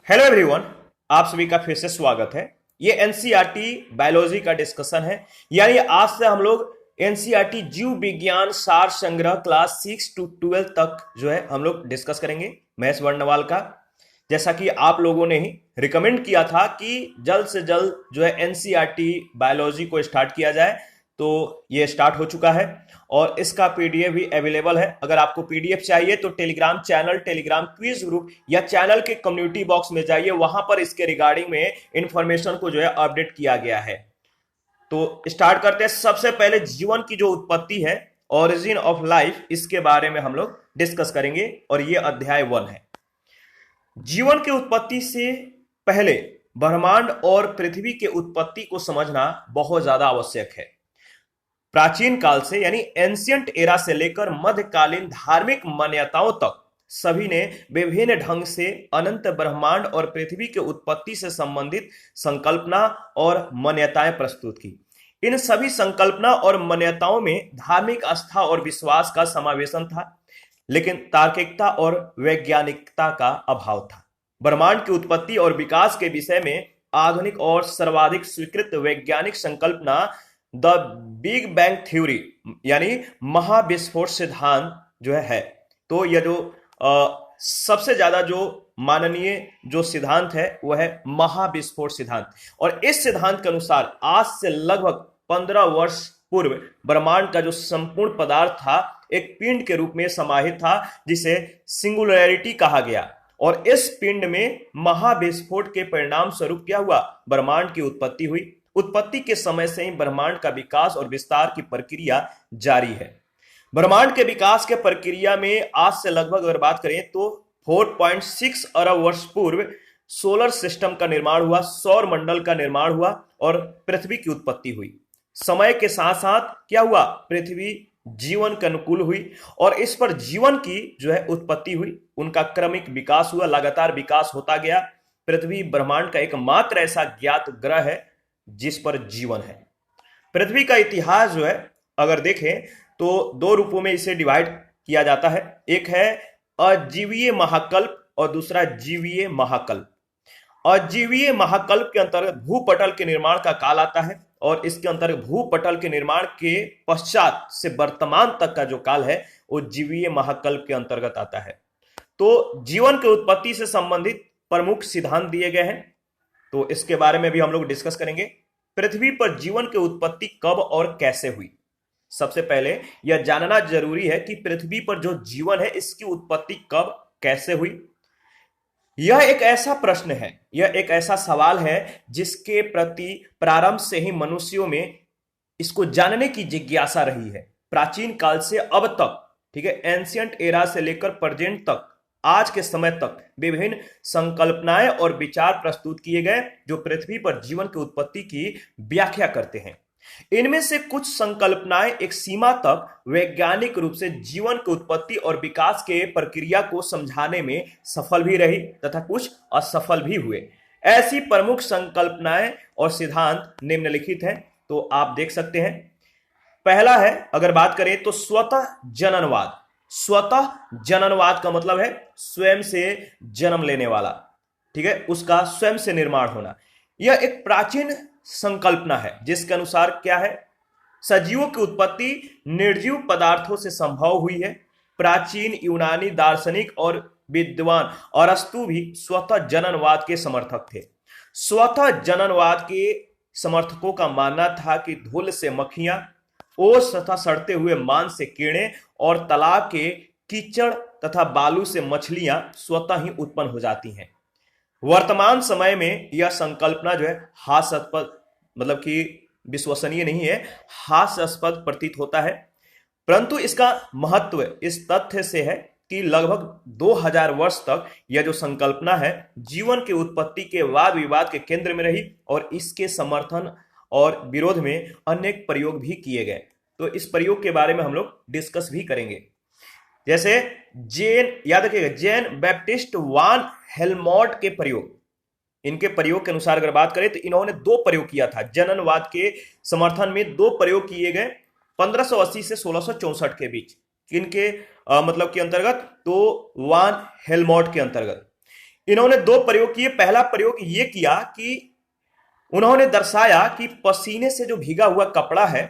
Hello everyone. आप सभी का फिर से स्वागत है। ये एनसीईआरटी बायोलॉजी का डिस्कशन है। यानी आज से हम लोग एनसीईआरटी जीव विज्ञान सार संग्रह क्लास 6 to 12 तक जो है हम लोग डिस्कस करेंगे महेश वर्णवाल का। जैसा कि आप लोगों ने ही रिकमेंड किया था कि जल्द से जल्द जो है एनसीईआरटी बायोलॉजी को स्टार्ट किया जाए, तो ये स्टार्ट हो चुका है और इसका पीडीएफ भी अवेलेबल है। अगर आपको पीडीएफ चाहिए तो Telegram channel, Telegram quiz group या चैनल के कम्युनिटी बॉक्स में जाइए, वहां पर इसके रिगार्डिंग में इंफॉर्मेशन को जो है अपडेट किया गया है। तो स्टार्ट करते हैं। सबसे पहले जीवन की जो उत्पत्ति है, ओरिजिन ऑफ लाइफ, इसके बारे में हम लोग डिस्कस करेंगे और ये अध्याय 1 है। जीवन की उत्पत्ति से पहले ब्रह्मांड और पृथ्वी के उत्पत्ति को समझना बहुत ज्यादा आवश्यक है। प्राचीन काल से यानी एंशियंट एरा से लेकर मध्यकालीन धार्मिक मान्यताओं तक सभी ने विभिन्न ढंग से अनंत ब्रह्मांड और पृथ्वी के उत्पत्ति से संबंधित संकल्पना और मान्यताएं प्रस्तुत की। इन सभी संकल्पना और मान्यताओं में धार्मिक आस्था और विश्वास का समावेशन था, लेकिन तार्किकता और वैज्ञानिकता का अभाव था। ब्रह्मांड की उत्पत्ति और विकास के विषय में आधुनिक और सर्वाधिक स्वीकृत वैज्ञानिक संकल्पना द बिग बैंग थ्योरी यानी महाविस्फोट सिद्धांत जो है। तो यह जो सबसे ज्यादा जो माननीय जो सिद्धांत है वह है महाविस्फोट सिद्धांत। और इस सिद्धांत के अनुसार आज से लगभग 15 वर्ष पूर्व ब्रह्मांड का जो संपूर्ण पदार्थ था एक पिंड के रूप में समाहित था, जिसे सिंगुलैरिटी कहा गया। और इस पिंड में महाविस्फोट के परिणाम स्वरूप क्या हुआ? ब्रह्मांड की उत्पत्ति हुई। उत्पत्ति के समय से ही ब्रह्मांड का विकास और विस्तार की प्रक्रिया जारी है। ब्रह्मांड के विकास के प्रक्रिया में आज से लगभग अगर बात करें तो 4.6 अरब वर्ष पूर्व सोलर सिस्टम का निर्माण हुआ, सौर मंडल का निर्माण हुआ और पृथ्वी की उत्पत्ति हुई। समय के साथ साथ क्या हुआ? पृथ्वी जीवन के अनुकूल हुई और इस पर जीवन की जो है उत्पत्ति हुई। उनका क्रमिक विकास हुआ, लगातार विकास होता गया। पृथ्वी ब्रह्मांड का एकमात्र ऐसा ज्ञात ग्रह है जिस पर जीवन है। पृथ्वी का इतिहास जो है अगर देखें तो दो रूपों में इसे डिवाइड किया जाता है। एक है अजीवीय महाकल्प और दूसरा जीवीय महाकल्प। अजीवीय महाकल्प के अंतर्गत भूपटल के निर्माण का काल आता है और इसके अंतर्गत भूपटल के निर्माण के पश्चात से वर्तमान तक का जो काल है वो जीवीय महाकल्प के अंतर्गत आता है। तो जीवन की उत्पत्ति से संबंधित प्रमुख सिद्धांत दिए गए हैं, तो इसके बारे में भी हम लोग डिस्कस करेंगे। पृथ्वी पर जीवन की उत्पत्ति कब और कैसे हुई? सबसे पहले यह जानना जरूरी है कि पृथ्वी पर जो जीवन है इसकी उत्पत्ति कब कैसे हुई। यह एक ऐसा प्रश्न है, यह एक ऐसा सवाल है जिसके प्रति प्रारंभ से ही मनुष्यों में इसको जानने की जिज्ञासा रही है। प्राचीन काल से अब तक, ठीक है, एंशियंट एरा से लेकर प्रेजेंट तक, आज के समय तक विभिन्न संकल्पनाएं और विचार प्रस्तुत किए गए जो पृथ्वी पर जीवन की उत्पत्ति की व्याख्या करते हैं। इनमें से कुछ संकल्पनाएं एक सीमा तक वैज्ञानिक रूप से जीवन की उत्पत्ति और विकास के प्रक्रिया को समझाने में सफल भी रही तथा कुछ असफल भी हुए। ऐसी प्रमुख संकल्पनाएं और सिद्धांत निम्नलिखित हैं, तो आप देख सकते हैं। पहला है, अगर बात करें तो स्वतः जननवाद। स्वतः जननवाद का मतलब है स्वयं से जन्म लेने वाला, ठीक है, उसका स्वयं से निर्माण होना। यह एक प्राचीन संकल्पना है जिसके अनुसार क्या है? सजीवों की उत्पत्ति निर्जीव पदार्थों से संभव हुई है। प्राचीन यूनानी दार्शनिक और विद्वान अरस्तु भी स्वतः जननवाद के समर्थक थे। स्वतः जननवाद के समर्थकों का मानना था कि धूल से मक्खियां, ओस तथा सड़ते हुए मांस से कीड़े और तालाब के कीचड़ तथा बालू से मछलियां स्वतः ही उत्पन्न हो जाती हैं। वर्तमान समय में यह संकल्पना जो है हास्यास्पद, मतलब कि विश्वसनीय नहीं है, हास्यास्पद प्रतीत होता है। परंतु इसका महत्व इस तथ्य से है कि लगभग 2000 वर्ष तक यह जो संकल्पना है जीवन की उत्पत्ति के वाद विवाद के केंद्र में रही और इसके समर्थन और विरोध में अनेक प्रयोग भी किए गए। तो इस प्रयोग के बारे में हम लोग डिस्कस भी करेंगे। जैसे जेन, याद रखिएगा, जेन बैप्टिस्ट वान हेल्मोट के प्रयोग, इनके प्रयोग के अनुसार अगर बात करें तो इन्होंने दो प्रयोग किया था। जननवाद के समर्थन में दो प्रयोग किए गए 1580 से 1664 के बीच। इनके मतलब के अंतर्गत तो वान हेल्मोट के अंतर्गत इन्होंने दो प्रयोग किए। पहला प्रयोग ये किया कि उन्होंने दर्शाया कि पसीने से जो भीगा हुआ कपड़ा है,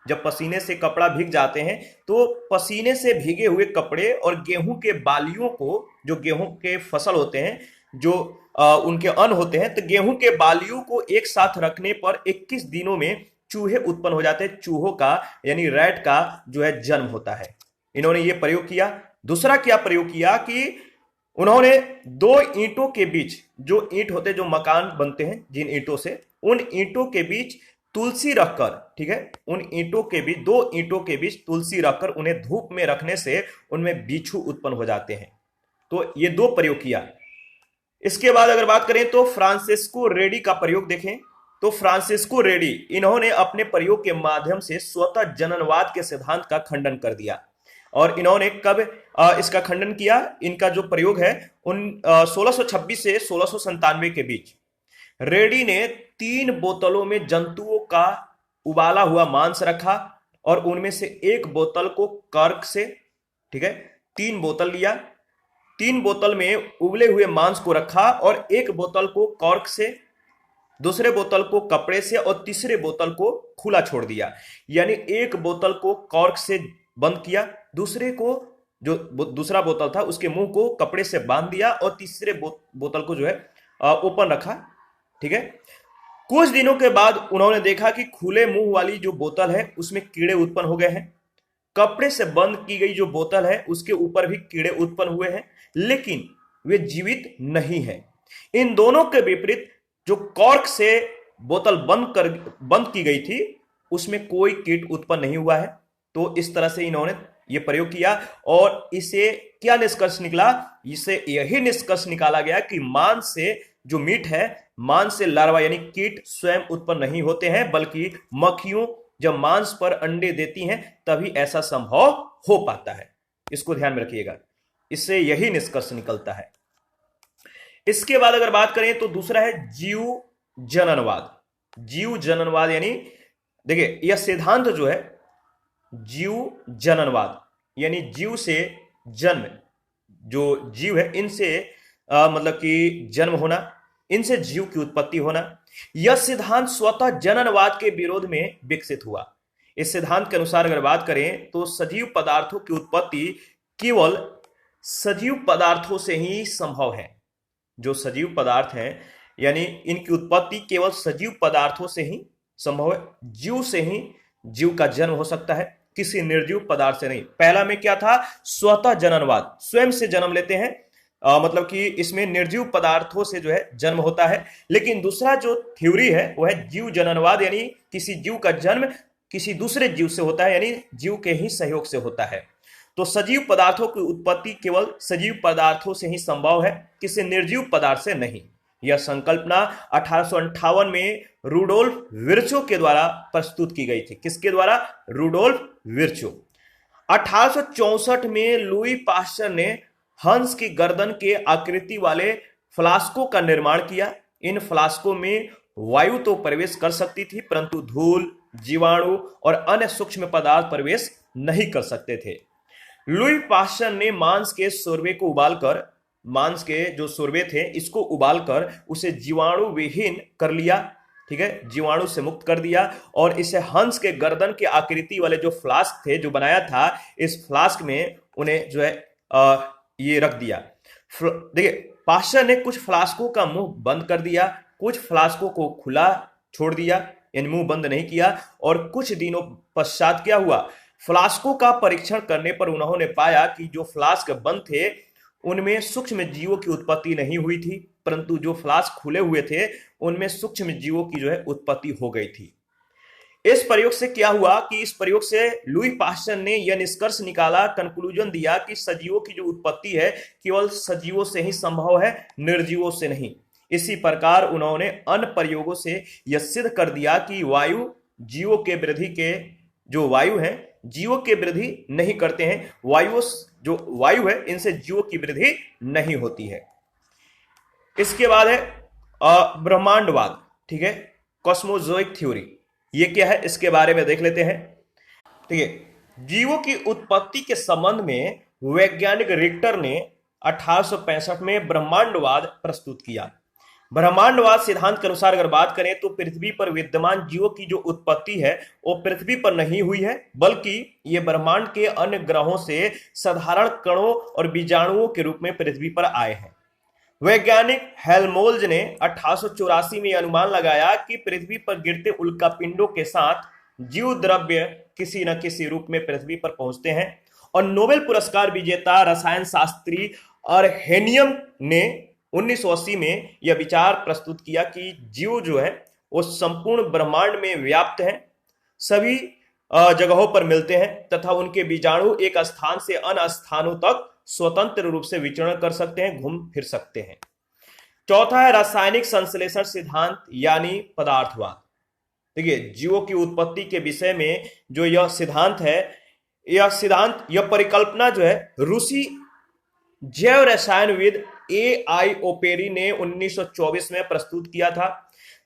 जब पसीने से कपड़ा भीग जाते हैं तो पसीने से भीगे हुए कपड़े और गेहूं के बालियों को, जो गेहूं के फसल होते हैं, जो उनके अन्न होते हैं, तो गेहूं के बालियों को एक साथ रखने पर 21 दिनों में चूहे उत्पन्न हो जाते हैं। चूहों का यानी रैट का जो है जन्म होता है। इन्होंने ये प्रयोग किया। दूसरा क्या प्रयोग किया कि उन्होंने दो ईंटों के बीच, जो ईंट होते, जो मकान बनते हैं जिन ईंटों से, उन ईंटों के बीच तुलसी रखकर, ठीक है, उन ईंटों के बीच, दो ईंटों के बीच तुलसी रखकर उन्हें धूप में रखने से उनमें बिच्छू उत्पन्न हो जाते हैं। तो ये दो प्रयोग किया। इसके बाद अगर बात करें तो फ्रांसिस्को रेडी का प्रयोग देखें तो फ्रांसिस्को रेडी, इन्होंने अपने प्रयोग के माध्यम से स्वतः जननवाद के सिद्धांत का खंडन कर दिया। और इन्होंने कब इसका खंडन किया? इनका जो प्रयोग है उन 1626 से 1697 के बीच। रेडी ने 3 बोतलों में जंतुओं का उबाला हुआ मांस रखा और उनमें से एक बोतल को कर्क से, ठीक है, 3 बोतल लिया, 3 बोतल में उबले हुए मांस को रखा और एक बोतल को कॉर्क से, दूसरे बोतल को कपड़े से और तीसरे बोतल को खुला छोड़ दिया। यानी एक बोतल को कॉर्क से बंद किया, दूसरे को, जो दूसरा बोतल था उसके मुंह को कपड़े से बांध दिया और तीसरे बोतल को जो है ओपन रखा, ठीक है। कुछ दिनों के बाद उन्होंने देखा कि खुले मुंह वाली जो बोतल है उसमें कीड़े उत्पन्न हो गए हैं। कपड़े से बंद की गई जो बोतल है उसके ऊपर भी कीड़े उत्पन्न हुए हैं, लेकिन वे जीवित नहीं है। इन दोनों के विपरीत जो कॉर्क से बोतल बंद की गई थी उसमें कोई कीट उत्पन्न नहीं हुआ है। तो इस तरह से इन्होंने ये प्रयोग किया और इसे क्या निष्कर्ष निकला? इसे यही निष्कर्ष निकाला गया कि मांस से जो मीट है, मांस से लार्वा यानी कीट स्वयं उत्पन्न नहीं होते हैं, बल्कि मक्खियों जब मांस पर अंडे देती हैं तभी ऐसा संभव हो पाता है। इसको ध्यान में रखिएगा, इससे यही निष्कर्ष निकलता है। इसके बाद अगर बात करें तो दूसरा है जीव जननवाद। जीव जननवाद यानी देखिए यह सिद्धांत जो है जीव जननवाद यानी जीव से जन्म, जो जीव है इनसे मतलब कि जन्म होना, इनसे जीव की उत्पत्ति होना, यह सिद्धांत स्वतः जननवाद के विरोध में विकसित हुआ। इस सिद्धांत के अनुसार अगर बात करें तो सजीव पदार्थों की उत्पत्ति केवल सजीव पदार्थों से ही संभव है। जो सजीव पदार्थ हैं यानी इनकी उत्पत्ति केवल सजीव पदार्थों से ही संभव है। जीव से ही जीव का जन्म हो सकता है, किसी निर्जीव पदार्थ से नहीं। पहला में क्या था? स्वतः जननवाद, स्वयं से जन्म लेते हैं, मतलब कि इसमें निर्जीव पदार्थों से जो है जन्म होता है। लेकिन दूसरा जो थ्योरी है वो है जीव जननवाद, यानी किसी जीव का जन्म किसी दूसरे जीव से होता है, यानी जीव के ही सहयोग से होता है। तो सजीव पदार्थों की उत्पत्ति केवल सजीव पदार्थों से ही संभव है, किसी निर्जीव पदार्थ से नहीं। यह संकल्पना 1858 में रूडोल्फ विर्चो के द्वारा प्रस्तुत की गई थी। किसके द्वारा? Rudolph Virchow. 1864 में लुई पास्चर ने हंस की गर्दन के आकृति वाले फ्लास्कों का निर्माण किया। इन फ्लास्कों में वायु तो प्रवेश कर सकती थी, परंतु धूल, जीवाणु और अन्य सूक्ष्म पदार्थ प्रवेश नहीं कर सकते थे। लुई पास्चर ने मांस के शोरबे को उबालकर, मांस के जो शोरबे थे इसको उबालकर उसे जीवाणु विहीन कर लिया, ठीक है, जीवाणु से मुक्त कर दिया और इसे हंस के गर्दन के आकृति वाले जो फ्लास्क थे जो बनाया था, इस फ्लास्क में उन्हें जो है ये रख दिया। देखिए पास्चर ने कुछ फ्लास्कों का मुंह बंद कर दिया, कुछ फ्लास्कों को खुला छोड़ दिया, यानी मुंह बंद नहीं किया। और कुछ दिनों पश्चात क्या हुआ? फ्लास्कों का परीक्षण करने पर उन्होंने पाया कि जो फ्लास्क बंद थे उनमें सूक्ष्म जीवों की उत्पत्ति नहीं हुई थी, परंतु जो फ्लास्क खुले हुए थे उनमें सूक्ष्म जीवों की जो है उत्पत्ति हो गई थी। इस प्रयोग से क्या हुआ कि इस प्रयोग से लुई पास्चर ने यह निष्कर्ष निकाला, कंक्लूजन दिया कि सजीवों की जो उत्पत्ति है केवल सजीवों से ही संभव है, निर्जीवों से नहीं। इसी प्रकार उन्होंने अन्य प्रयोगों से यह सिद्ध कर दिया कि वायु जीवों के वृद्धि के, जो वायु है जीवों की वृद्धि नहीं करते हैं, जो वायु है इनसे जीवों की वृद्धि नहीं होती है। इसके बाद है ब्रह्मांडवाद, ठीक है, कॉस्मोजोइक थ्योरी। ये क्या है इसके बारे में देख लेते हैं। ठीक है, जीवों की उत्पत्ति के संबंध में वैज्ञानिक रिक्टर ने 1865 में ब्रह्मांडवाद प्रस्तुत किया। ब्रह्मांडवाद सिद्धांत के अनुसार अगर बात करें तो पृथ्वी पर विद्यमान जीवों की जो उत्पत्ति है वो पृथ्वी पर नहीं हुई है, बल्कि ये ब्रह्मांड के अन्य ग्रहों से साधारण कणों और बीजाणुओं के रूप में पृथ्वी पर आए हैं। वैज्ञानिक हेल्महोल्ट्ज ने 1884 में अनुमान लगाया कि पृथ्वी पर गिरते उल्कापिंडों के साथ जीव द्रव्य किसी न किसी रूप में पृथ्वी पर पहुंचते हैं, और नोबेल पुरस्कार विजेता रसायन शास्त्री अर्हेनियम ने 1980 में यह विचार प्रस्तुत किया कि जीव जो है वो संपूर्ण ब्रह्मांड में व्याप्त हैं, सभी जगहों पर मिलते हैं तथा उनके बीजाणु एक स्थान से अन्य स्थानों तक स्वतंत्र रूप से विचरण कर सकते हैं, घूम फिर सकते हैं। चौथा है रासायनिक संश्लेषण सिद्धांत यानी पदार्थवाद। देखिए, जीवों की उत्पत्ति के विषय में जो यह सिद्धांत है, यह परिकल्पना जो है रूसी जैव रसायनविद AI ओपेरी ने 1924 में प्रस्तुत किया था।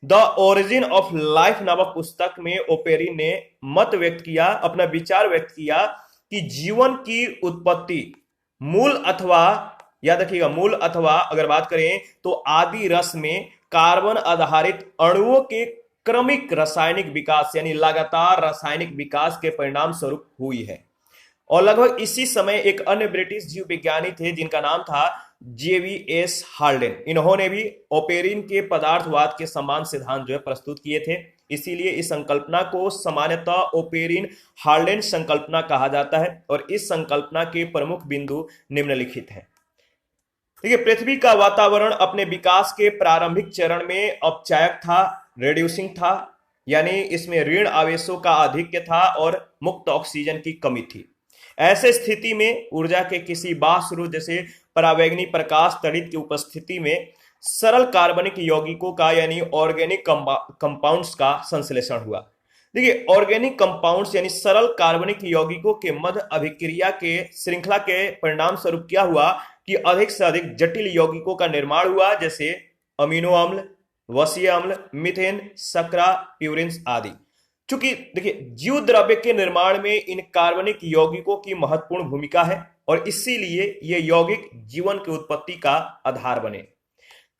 द ओरिजिन ऑफ लाइफ नामक पुस्तक में ओपेरी ने अपना विचार व्यक्त किया कि जीवन की उत्पत्ति मूल अथवा, याद रखिएगा, मूल अथवा अगर बात करें तो आदि रस में कार्बन आधारित अणुओं के क्रमिक रासायनिक विकास यानी लगातार रासायनिक विकास के परिणाम स्वरूप हुई है। और लगभग इसी समय एक अन्य ब्रिटिश जीव विज्ञानी थे जिनका नाम था JVS हाल्डेन। इन्होंने भी ओपेरिन के पदार्थवाद के समान सिद्धांत जो है प्रस्तुत किए थे। इसीलिए इस संकल्पना को सामान्यतः ओपेरिन हाल्डेन संकल्पना कहा जाता है, और इस संकल्पना के प्रमुख बिंदु निम्नलिखित हैं। देखिए, पृथ्वी का वातावरण अपने विकास के प्रारंभिक चरण में अपचायक था, रेड्यूसिंग था, यानी इसमें ऋण आवेशों का आधिक्य था और मुक्त ऑक्सीजन की कमी थी। ऐसे स्थिति में ऊर्जा के किसी बाह्य स्रोत जैसे परावैंगनी प्रकाश तड़ित की उपस्थिति में सरल कार्बनिक यौगिकों का यानी ऑर्गेनिक कंपाउंड्स का संश्लेषण हुआ। देखिए, ऑर्गेनिक कंपाउंड्स यानी सरल कार्बनिक यौगिकों के मध्य अभिक्रिया के श्रृंखला के परिणाम स्वरूप क्या हुआ कि अधिक से अधिक जटिल यौगिकों का निर्माण हुआ, जैसे अमीनो अम्ल, वसीय अम्ल, मीथेन, शर्करा, प्यूरिन्स आदि। चूंकि देखिए, जीव द्रव्य के निर्माण में इन कार्बनिक यौगिकों की महत्वपूर्ण भूमिका है और इसीलिए ये यौगिक जीवन की उत्पत्ति का आधार बने।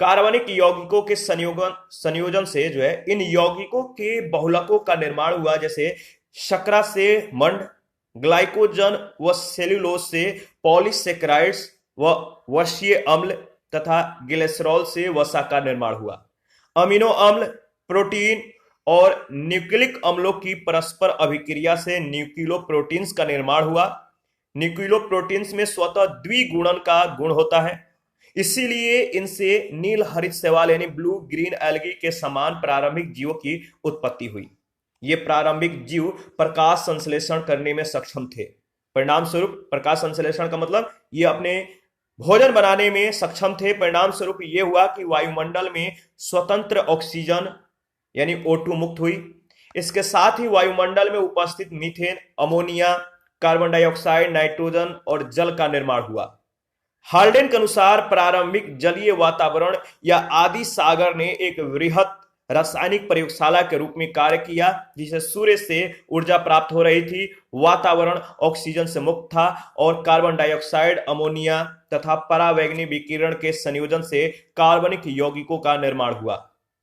कार्बनिक यौगिकों के संयोजन से जो है इन यौगिकों के बहुलकों का निर्माण हुआ, जैसे शर्करा से मंड, ग्लाइकोजन व सेल्यूलोज से पॉलीसेकेराइड्स व वसीय अम्ल तथा ग्लिसरॉल से वसा का निर्माण हुआ। अमीनो अम्ल, प्रोटीन और न्यूक्लिक अम्लों की परस्पर अभिक्रिया से न्यूक्लियोप्रोटीन्स का निर्माण हुआ। न्यूक्लियोप्रोटीन्स में स्वतः द्विगुणन का गुण होता है, इसीलिए इनसे नील हरित शैवाल यानी ब्लू ग्रीन एल्गी के समान प्रारंभिक जीवों की उत्पत्ति हुई। ये प्रारंभिक जीव प्रकाश संश्लेषण करने में सक्षम थे। परिणाम स्वरूप प्रकाश संश्लेषण का मतलब ये अपने भोजन बनाने में सक्षम थे। परिणाम स्वरूप ये हुआ कि वायुमंडल में स्वतंत्र ऑक्सीजन यानी O2 मुक्त हुई। इसके साथ ही वायुमंडल में उपस्थित methane, ammonia, carbon dioxide, nitrogen और जल का निर्माण हुआ। हाल्डेन के अनुसार प्रारंभिक जलीय वातावरण या आदि सागर ने एक वृहत रासायनिक प्रयोगशाला के रूप में कार्य किया, जिसे सूर्य से ऊर्जा प्राप्त हो रही थी। वातावरण ऑक्सीजन से मुक्त था और कार्बन डाइऑक्साइड, अमोनिया तथा परावैंगनी विकिरण के संयोजन से कार्बनिक यौगिकों का निर्माण हुआ।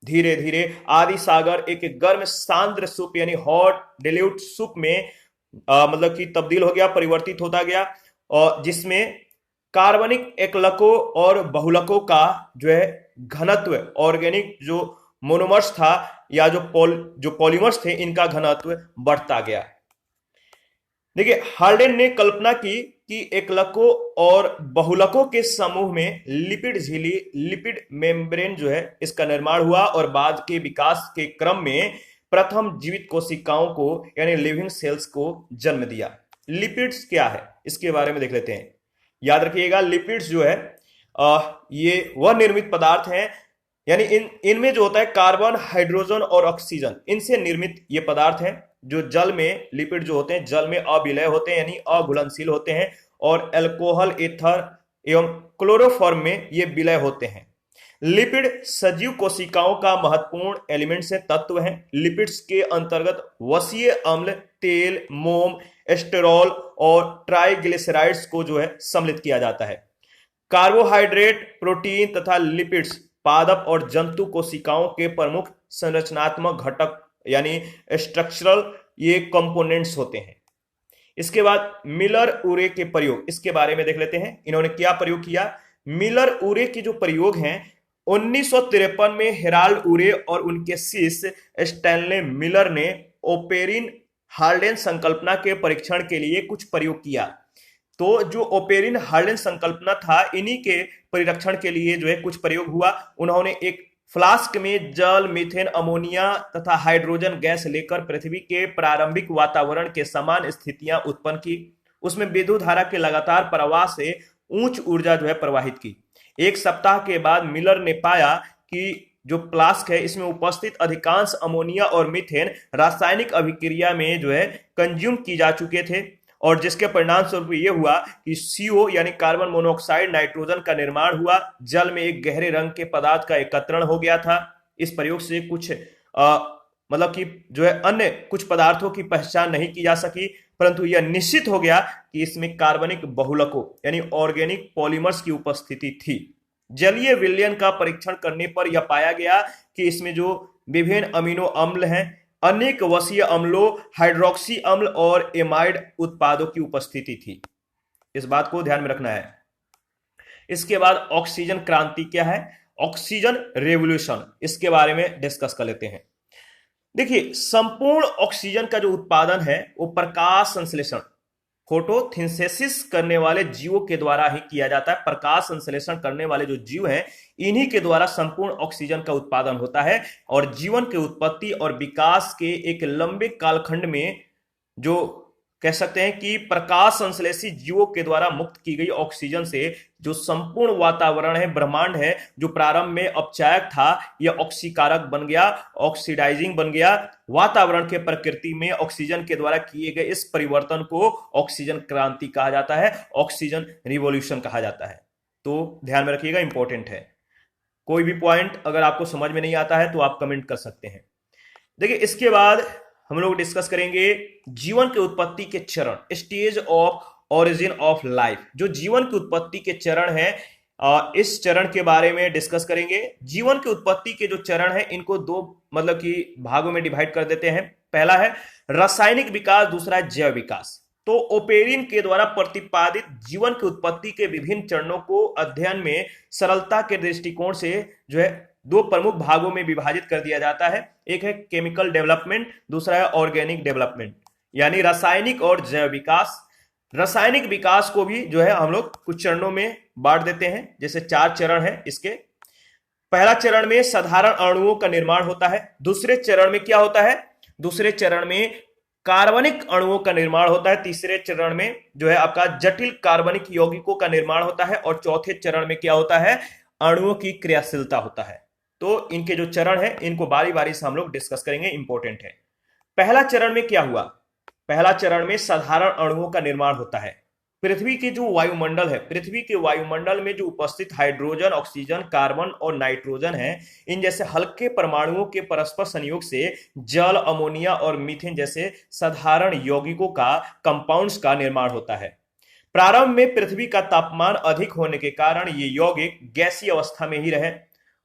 धीरे धीरे आदि सागर एक गर्म सांद्र सूप यानी हॉट डिल्यूट सूप में मतलब कि तब्दील हो गया, परिवर्तित होता गया, और जिसमें कार्बनिक एकलकों और बहुलकों का जो है घनत्व, ऑर्गेनिक जो मोनोमर्स था या जो पॉलीमर्स थे, इनका घनत्व बढ़ता गया। देखिए, हाल्डेन ने कल्पना की कि एकलकों और बहुलकों के समूह में लिपिड झिल्ली, लिपिड मेम्ब्रेन जो है इसका निर्माण हुआ और बाद के विकास के क्रम में प्रथम जीवित कोशिकाओं को यानी लिविंग सेल्स को जन्म दिया। लिपिड्स क्या है इसके बारे में देख लेते हैं। याद रखिएगा, लिपिड्स जो है ये वह निर्मित पदार्थ हैं, यानी इनमें जो होता है कार्बन, हाइड्रोजन और ऑक्सीजन, इनसे निर्मित ये पदार्थ हैं जो जल में, लिपिड जो होते हैं जल में अविलय होते हैं यानी अघुलनशील होते हैं, और अल्कोहल, एथर एवं क्लोरोफॉर्म में ये विलय होते हैं। लिपिड सजीव कोशिकाओं का महत्वपूर्ण एलिमेंट से तत्व हैं। लिपिड्स के अंतर्गत वसीय अम्ल, तेल, मोम, एस्टेरॉल और ट्राइग्लिसराइड्स को जो है सम्मिलित किया जाता है। कार्बोहाइड्रेट, प्रोटीन तथा लिपिड्स पादप और जंतु कोशिकाओं के प्रमुख संरचनात्मक घटक यानी स्ट्रक्चरल ये कंपोनेंट्स होते हैं। इसके बाद मिलर उरे के प्रयोग, इसके बारे में देख लेते हैं। इन्होंने क्या प्रयोग किया? मिलर उरे के जो प्रयोग हैं 1953 में हेराल्ड उरे और उनके शिष्य स्टैनले मिलर ने ओपेरिन हार्डेन संकल्पना के परीक्षण के लिए कुछ प्रयोग किया। तो जो ओपेरिन हार्डेन संकल्पना था, इन्हीं के परिरक्षण के लिए जो है कुछ प्रयोग हुआ। उन्होंने एक फ्लास्क में जल, मीथेन, अमोनिया तथा हाइड्रोजन गैस लेकर पृथ्वी के प्रारंभिक वातावरण के समान स्थितियां उत्पन्न की। उसमें विद्युत धारा के लगातार प्रवाह से उच्च ऊर्जा जो है प्रवाहित की। एक सप्ताह के बाद मिलर ने पाया कि जो फ्लास्क है इसमें उपस्थित अधिकांश अमोनिया और मीथेन रासायनिक अभिक्रिया में जो है कंज्यूम की जा चुके थे, और जिसके परिणाम स्वरूप ये हुआ कि CO यानी कार्बन मोनोऑक्साइड नाइट्रोजन का निर्माण हुआ। जल में एक गहरे रंग के पदार्थ का एकत्रण हो गया था। इस प्रयोग से कुछ मतलब कि जो है अन्य कुछ पदार्थों की पहचान नहीं की जा सकी, परंतु यह निश्चित हो गया कि इसमें कार्बनिक बहुलकों यानी ऑर्गेनिक पॉलीमर्स की उपस्थिति थी। जलीय विलयन का परीक्षण करने पर यह पाया गया कि इसमें जो विभिन्न अमीनो अम्ल हैं, अनेक वसीय अम्लों, हाइड्रोक्सी अम्ल और एमाइड उत्पादों की उपस्थिति थी। इस बात को ध्यान में रखना है। इसके बाद ऑक्सीजन क्रांति क्या है? ऑक्सीजन रेवोल्यूशन, इसके बारे में डिस्कस कर लेते हैं। देखिए, संपूर्ण ऑक्सीजन का जो उत्पादन है वो प्रकाश संश्लेषण फोटोसिंथेसिस करने वाले जीवों के द्वारा ही किया जाता है। प्रकाश संश्लेषण करने वाले जो जीव हैं इन्हीं के द्वारा संपूर्ण ऑक्सीजन का उत्पादन होता है, और जीवन के उत्पत्ति और विकास के एक लंबे कालखंड में जो कह सकते हैं कि प्रकाश संश्लेषित जीवों के द्वारा मुक्त की गई ऑक्सीजन से जो संपूर्ण वातावरण है, ब्रह्मांड है, जो प्रारंभ में अपचायक था, यह ऑक्सीकारक बन गया, ऑक्सीडाइजिंग बन गया। वातावरण के प्रकृति में ऑक्सीजन के द्वारा किए गए इस परिवर्तन को ऑक्सीजन क्रांति कहा जाता है, ऑक्सीजन रिवॉल्यूशन कहा जाता है। तो ध्यान में रखिएगा, इंपॉर्टेंट है। कोई भी पॉइंट अगर आपको समझ में नहीं आता है तो आप कमेंट कर सकते हैं। देखिए, इसके बाद हम लोग डिस्कस करेंगे जीवन के उत्पत्ति के चरण, stage of origin of life. जो जीवन की उत्पत्ति के चरण है, इस चरण के बारे में डिस्कस करेंगे। जीवन की उत्पत्ति के जो चरण है इनको दो मतलब कि भागों में डिवाइड कर देते हैं। पहला है रासायनिक विकास, दूसरा है जैव विकास। तो ओपेरिन के द्वारा प्रतिपादित जीवन की उत्पत्ति के विभिन्न चरणों को अध्ययन में सरलता के दृष्टिकोण से जो है दो प्रमुख भागों में विभाजित कर दिया जाता है। एक है केमिकल डेवलपमेंट, दूसरा है ऑर्गेनिक डेवलपमेंट, यानी रासायनिक और जैव विकास। रासायनिक विकास को भी जो है हम लोग कुछ चरणों में बांट देते हैं, जैसे 4 चरण है इसके। पहला चरण में साधारण अणुओं का निर्माण होता है। दूसरे चरण में क्या होता है? दूसरे चरण में कार्बनिक अणुओं का निर्माण होता है। तीसरे चरण में जो है आपका जटिल कार्बनिक यौगिकों का निर्माण होता है, और चौथे चरण में क्या होता है? अणुओं की क्रियाशीलता होता है। तो इनके जो चरण है इनको बारी बारी से हम लोग डिस्कस करेंगे, इंपॉर्टेंट है। पहला चरण में क्या हुआ? पहला चरण में साधारण अणुओं का निर्माण होता है। पृथ्वी के जो वायुमंडल है, पृथ्वी के वायुमंडल में जो उपस्थित हाइड्रोजन, ऑक्सीजन, कार्बन और नाइट्रोजन है, इन जैसे हल्के परमाणुओं के परस्पर संयोग से जल, अमोनिया और मीथेन जैसे साधारण यौगिकों का कंपाउंड्स का निर्माण होता है। प्रारंभ में पृथ्वी का तापमान अधिक होने के कारण ये यौगिक गैसीय अवस्था में ही रहे,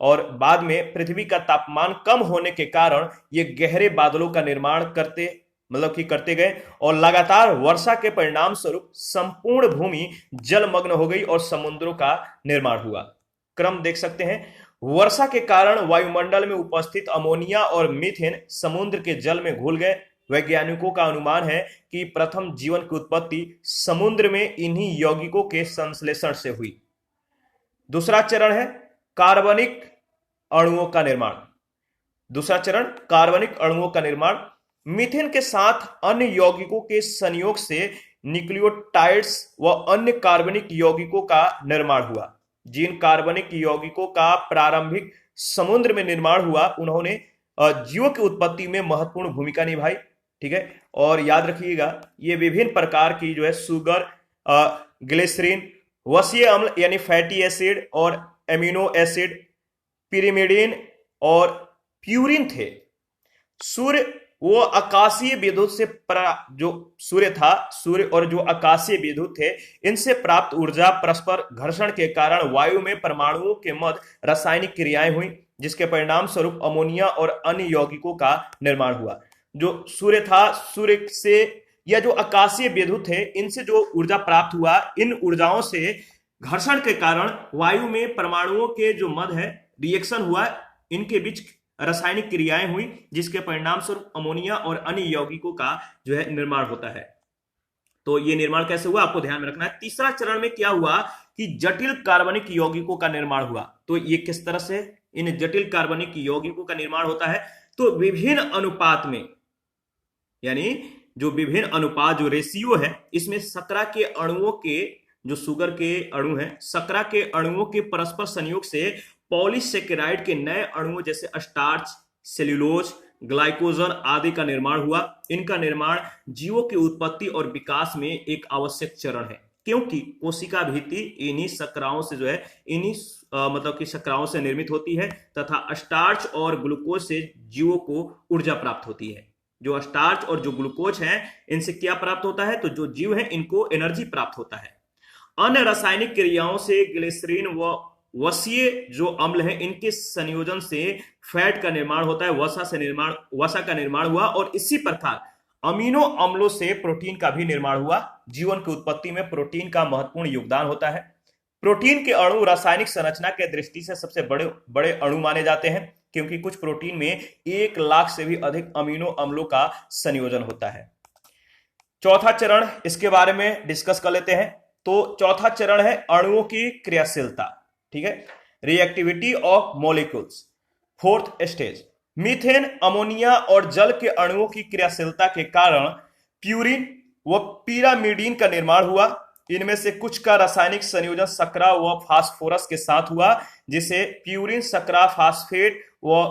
और बाद में पृथ्वी का तापमान कम होने के कारण ये गहरे बादलों का निर्माण करते गए, और लगातार वर्षा के परिणाम स्वरूप संपूर्ण भूमि जलमग्न हो गई और समुद्रों का निर्माण हुआ। क्रम देख सकते हैं। वर्षा के कारण वायुमंडल में उपस्थित अमोनिया और मीथेन समुद्र के जल में घुल गए। वैज्ञानिकों का अनुमान है कि प्रथम जीवन की उत्पत्ति समुद्र में इन्हीं यौगिकों के संश्लेषण से हुई। दूसरा चरण है कार्बनिक अणुओं का निर्माण। दूसरा चरण कार्बनिक अणुओं का निर्माण। मीथेन के साथ अन्य यौगिकों के संयोग से न्यूक्लियोटाइड्स व अन्य कार्बनिक यौगिकों का निर्माण हुआ। जिन कार्बनिक यौगिकों का प्रारंभिक समुद्र में निर्माण हुआ, उन्होंने जीवों की उत्पत्ति में महत्वपूर्ण भूमिका निभाई। ठीक है, और याद रखिएगा ये विभिन्न प्रकार की जो है सुगर, ग्लिसरीन, वसीय अम्ल यानी फैटी एसिड और एमिनो एसिड, पिरिमिडीन और प्यूरिन थे। सूर्य वो आकाशीय विद्युत से जो सूर्य था, सूर्य और जो आकाशीय विद्युत थे, इनसे प्राप्त ऊर्जा परस्पर घर्षण के कारण वायु में परमाणुओं के मध्य रासायनिक क्रियाएं हुई, जिसके परिणाम स्वरूप अमोनिया और अन्य यौगिकों का निर्माण हुआ। जो सूर्य था, सूर्य से या जो आकाशीय विद्युत थे, इनसे जो ऊर्जा प्राप्त हुआ, इन ऊर्जाओं से घर्षण के कारण वायु में परमाणुओं के जो मध्य है रिएक्शन हुआ, इनके बीच रासायनिक क्रियाएं हुई, जिसके परिणाम स्वरूप अमोनिया और अन्य यौगिकों का जो है निर्माण होता है। तो ये निर्माण कैसे हुआ आपको ध्यान में रखना है। तीसरा चरण में क्या हुआ कि जटिल कार्बनिक यौगिकों का निर्माण हुआ। तो ये किस तरह से इन जटिल कार्बनिक यौगिकों का निर्माण होता है, तो विभिन्न अनुपात में, यानी जो विभिन्न अनुपात, जो रेशियो है, इसमें शर्करा के अणुओं के, जो शुगर के अणु हैं, शर्करा के अणुओं के परस्पर संयोग से पॉलीसेकेराइड के नए अणुओं जैसे स्टार्च, सेल्यूलोज, ग्लाइकोजन आदि का निर्माण हुआ। इनका निर्माण जीवों की उत्पत्ति और विकास में एक आवश्यक चरण है, क्योंकि कोशिका भित्ति इन्हीं शर्कराओं से जो है, इन्हीं मतलब कि शर्कराओं से निर्मित होती है, तथा स्टार्च और ग्लूकोज से जीवों को ऊर्जा प्राप्त होती है। जो स्टार्च और जो ग्लूकोज है, इनसे क्या प्राप्त होता है, तो जो जीव है इनको एनर्जी प्राप्त होता है। अन्य रासायनिक क्रियाओं से ग्लिसरीन व वसीय जो अम्ल है, इनके संयोजन से फैट का निर्माण होता है, वसा का निर्माण हुआ, और इसी प्रकार अमीनो अम्लों से प्रोटीन का भी निर्माण हुआ। जीवन की उत्पत्ति में प्रोटीन का महत्वपूर्ण योगदान होता है। प्रोटीन के अणु रासायनिक संरचना के दृष्टि से सबसे बड़े बड़े अणु माने जाते हैं, क्योंकि कुछ प्रोटीन में 1 लाख से भी अधिक अमीनो अम्लों का संयोजन होता है। चौथा चरण, इसके बारे में डिस्कस कर लेते हैं। तो चौथा चरण है अणुओं की क्रियाशीलता, ठीक है, reactivity of molecules. Fourth stage, methane, ammonia और जल के अणुओं की क्रियाशीलता के कारण प्यूरिन व पिरामिडीन का निर्माण हुआ। इनमें से कुछ का रासायनिक संयोजन शर्करा व फास्फोरस के साथ हुआ, जिसे प्यूरिन शर्करा फास्फेट व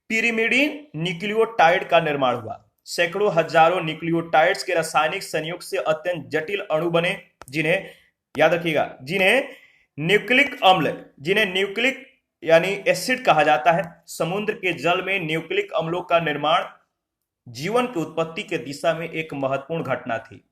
पिरिमिडीन न्यूक्लियोटाइड का निर्माण हुआ। सैकड़ों हजारों न्यूक्लियोटाइड्स के रासायनिक संयोग से अत्यंत जटिल अणु बने, जिन्हें याद रखिएगा, जिन्हें न्यूक्लिक यानी एसिड कहा जाता है। समुद्र के जल में न्यूक्लिक अम्लों का निर्माण जीवन की उत्पत्ति के दिशा में एक महत्वपूर्ण घटना थी।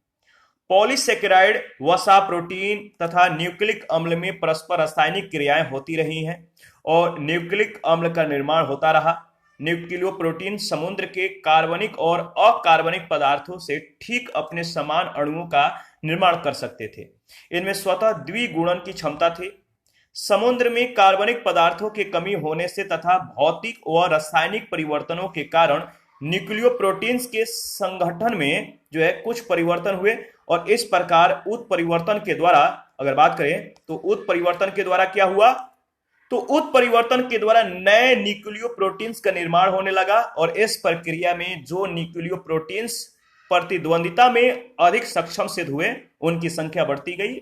पॉलीसेकेराइड, वसा, प्रोटीन तथा न्यूक्लिक अम्ल में परस्पर रासायनिक क्रियाएं होती रही हैं और न्यूक्लिक अम्ल का निर्माण होता रहा। न्यूक्लियोप्रोटीन समुद्र के कार्बनिक और अकार्बनिक पदार्थों से ठीक अपने समान अणुओं का निर्माण कर सकते थे। इनमें स्वतः द्विगुणन की क्षमता थी। समुद्र में कार्बनिक पदार्थों की कमी होने से तथा भौतिक व रासायनिक परिवर्तनों के कारण न्यूक्लियोप्रोटीन्स के संगठन में जो है कुछ परिवर्तन हुए, और इस प्रकार उत्परिवर्तन के द्वारा, अगर बात करें तो उत्परिवर्तन के द्वारा क्या हुआ, तो उत्परिवर्तन के द्वारा नए न्यूक्लियोप्रोटीन्स का निर्माण होने लगा, और इस प्रक्रिया में जो न्यूक्लियोप्रोटीन्स प्रतिद्वंदिता में अधिक सक्षम सिद्ध हुए, उनकी संख्या बढ़ती गई,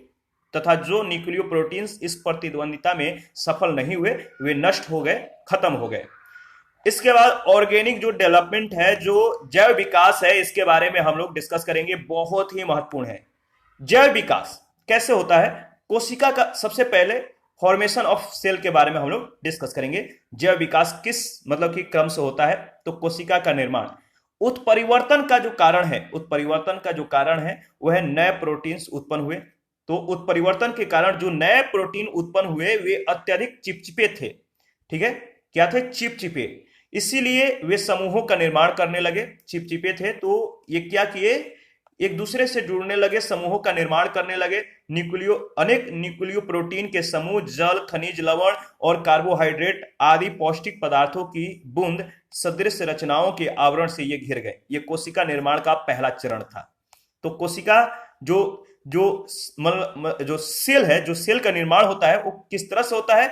तथा जो न्यूक्लियोप्रोटीन्स इस प्रतिद्वंदिता में सफल नहीं हुए, वे नष्ट हो गए, खत्म हो गए। इसके बाद ऑर्गेनिक जो डेवलपमेंट है, जो जैव विकास है, इसके बारे में हम लोग डिस्कस करेंगे, बहुत ही महत्वपूर्ण है। जैव विकास कैसे होता है, कोशिका का सबसे पहले फॉर्मेशन ऑफ सेल के बारे में हम लोग डिस्कस करेंगे। जैव विकास किस मतलब कि क्रम से होता है, तो कोशिका का निर्माण, उत्परिवर्तन का जो कारण है वह नए प्रोटीन्स उत्पन्न हुए। तो उत्परिवर्तन के कारण जो नए प्रोटीन उत्पन्न हुए वे अत्यधिक चिपचिपे थे, ठीक है, क्या थे, चिपचिपे, इसीलिए वे समूहों का निर्माण करने लगे। चिपचिपे थे तो ये क्या किए, एक दूसरे से जुड़ने लगे, समूहों का निर्माण करने लगे। अनेक न्यूक्लियो प्रोटीन के समूह जल, खनिज, लवण और कार्बोहाइड्रेट आदि पौष्टिक पदार्थों की बूंद सदृश रचनाओं के आवरण से ये घिर गए। ये कोशिका निर्माण का पहला चरण था। तो कोशिका जो सेल है, जो सेल का निर्माण होता है, वो किस तरह से होता है,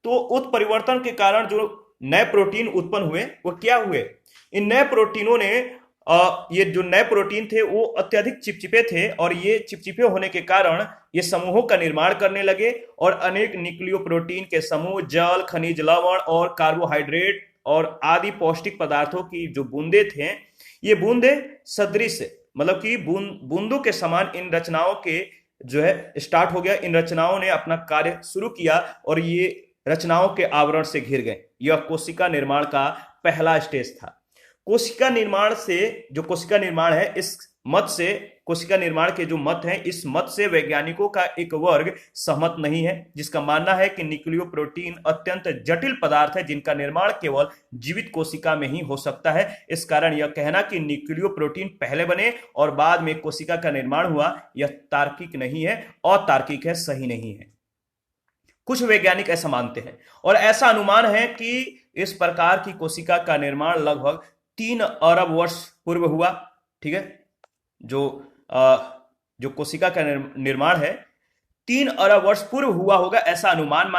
तो उत्परिवर्तन के कारण जो नए प्रोटीन उत्पन्न हुए, वो क्या हुए, इन नए प्रोटीनों ने ये जो नए प्रोटीन थे वो अत्यधिक चिपचिपे थे, और ये चिपचिपे होने के कारण ये समूहों का निर्माण करने लगे, और अनेक न्यूक्लियो प्रोटीन के समूह जल, खनिज, लवण और कार्बोहाइड्रेट और आदि पौष्टिक पदार्थों की जो बूंदे थे, ये बूंदे सदृश मतलब कि बूंदों के समान इन रचनाओं के जो है स्टार्ट हो गया। इन रचनाओं ने अपना कार्य शुरू किया और ये रचनाओं के आवरण से घिर गए। यह कोशिका निर्माण का पहला स्टेज था। कोशिका निर्माण से, जो कोशिका निर्माण है, इस मत से, कोशिका निर्माण के जो मत हैं, इस मत से वैज्ञानिकों का एक वर्ग सहमत नहीं है, जिसका मानना है कि न्यूक्लियो प्रोटीन अत्यंत जटिल पदार्थ है जिनका निर्माण केवल जीवित कोशिका में ही हो सकता है। इस कारण यह कहना कि न्यूक्लियो प्रोटीन पहले बने और बाद में कोशिका का निर्माण हुआ, यह तार्किक नहीं है, अतार्किक है, सही नहीं है। कुछ वैज्ञानिक ऐसा मानते हैं और ऐसा अनुमान है कि इस प्रकार की कोशिका का निर्माण लगभग 3 अरब वर्ष पूर्व हुआ। ठीक है, जो कोशिका का निर्माण है 3 अरब वर्ष पूर्व हुआ होगा, ऐसा अनुमान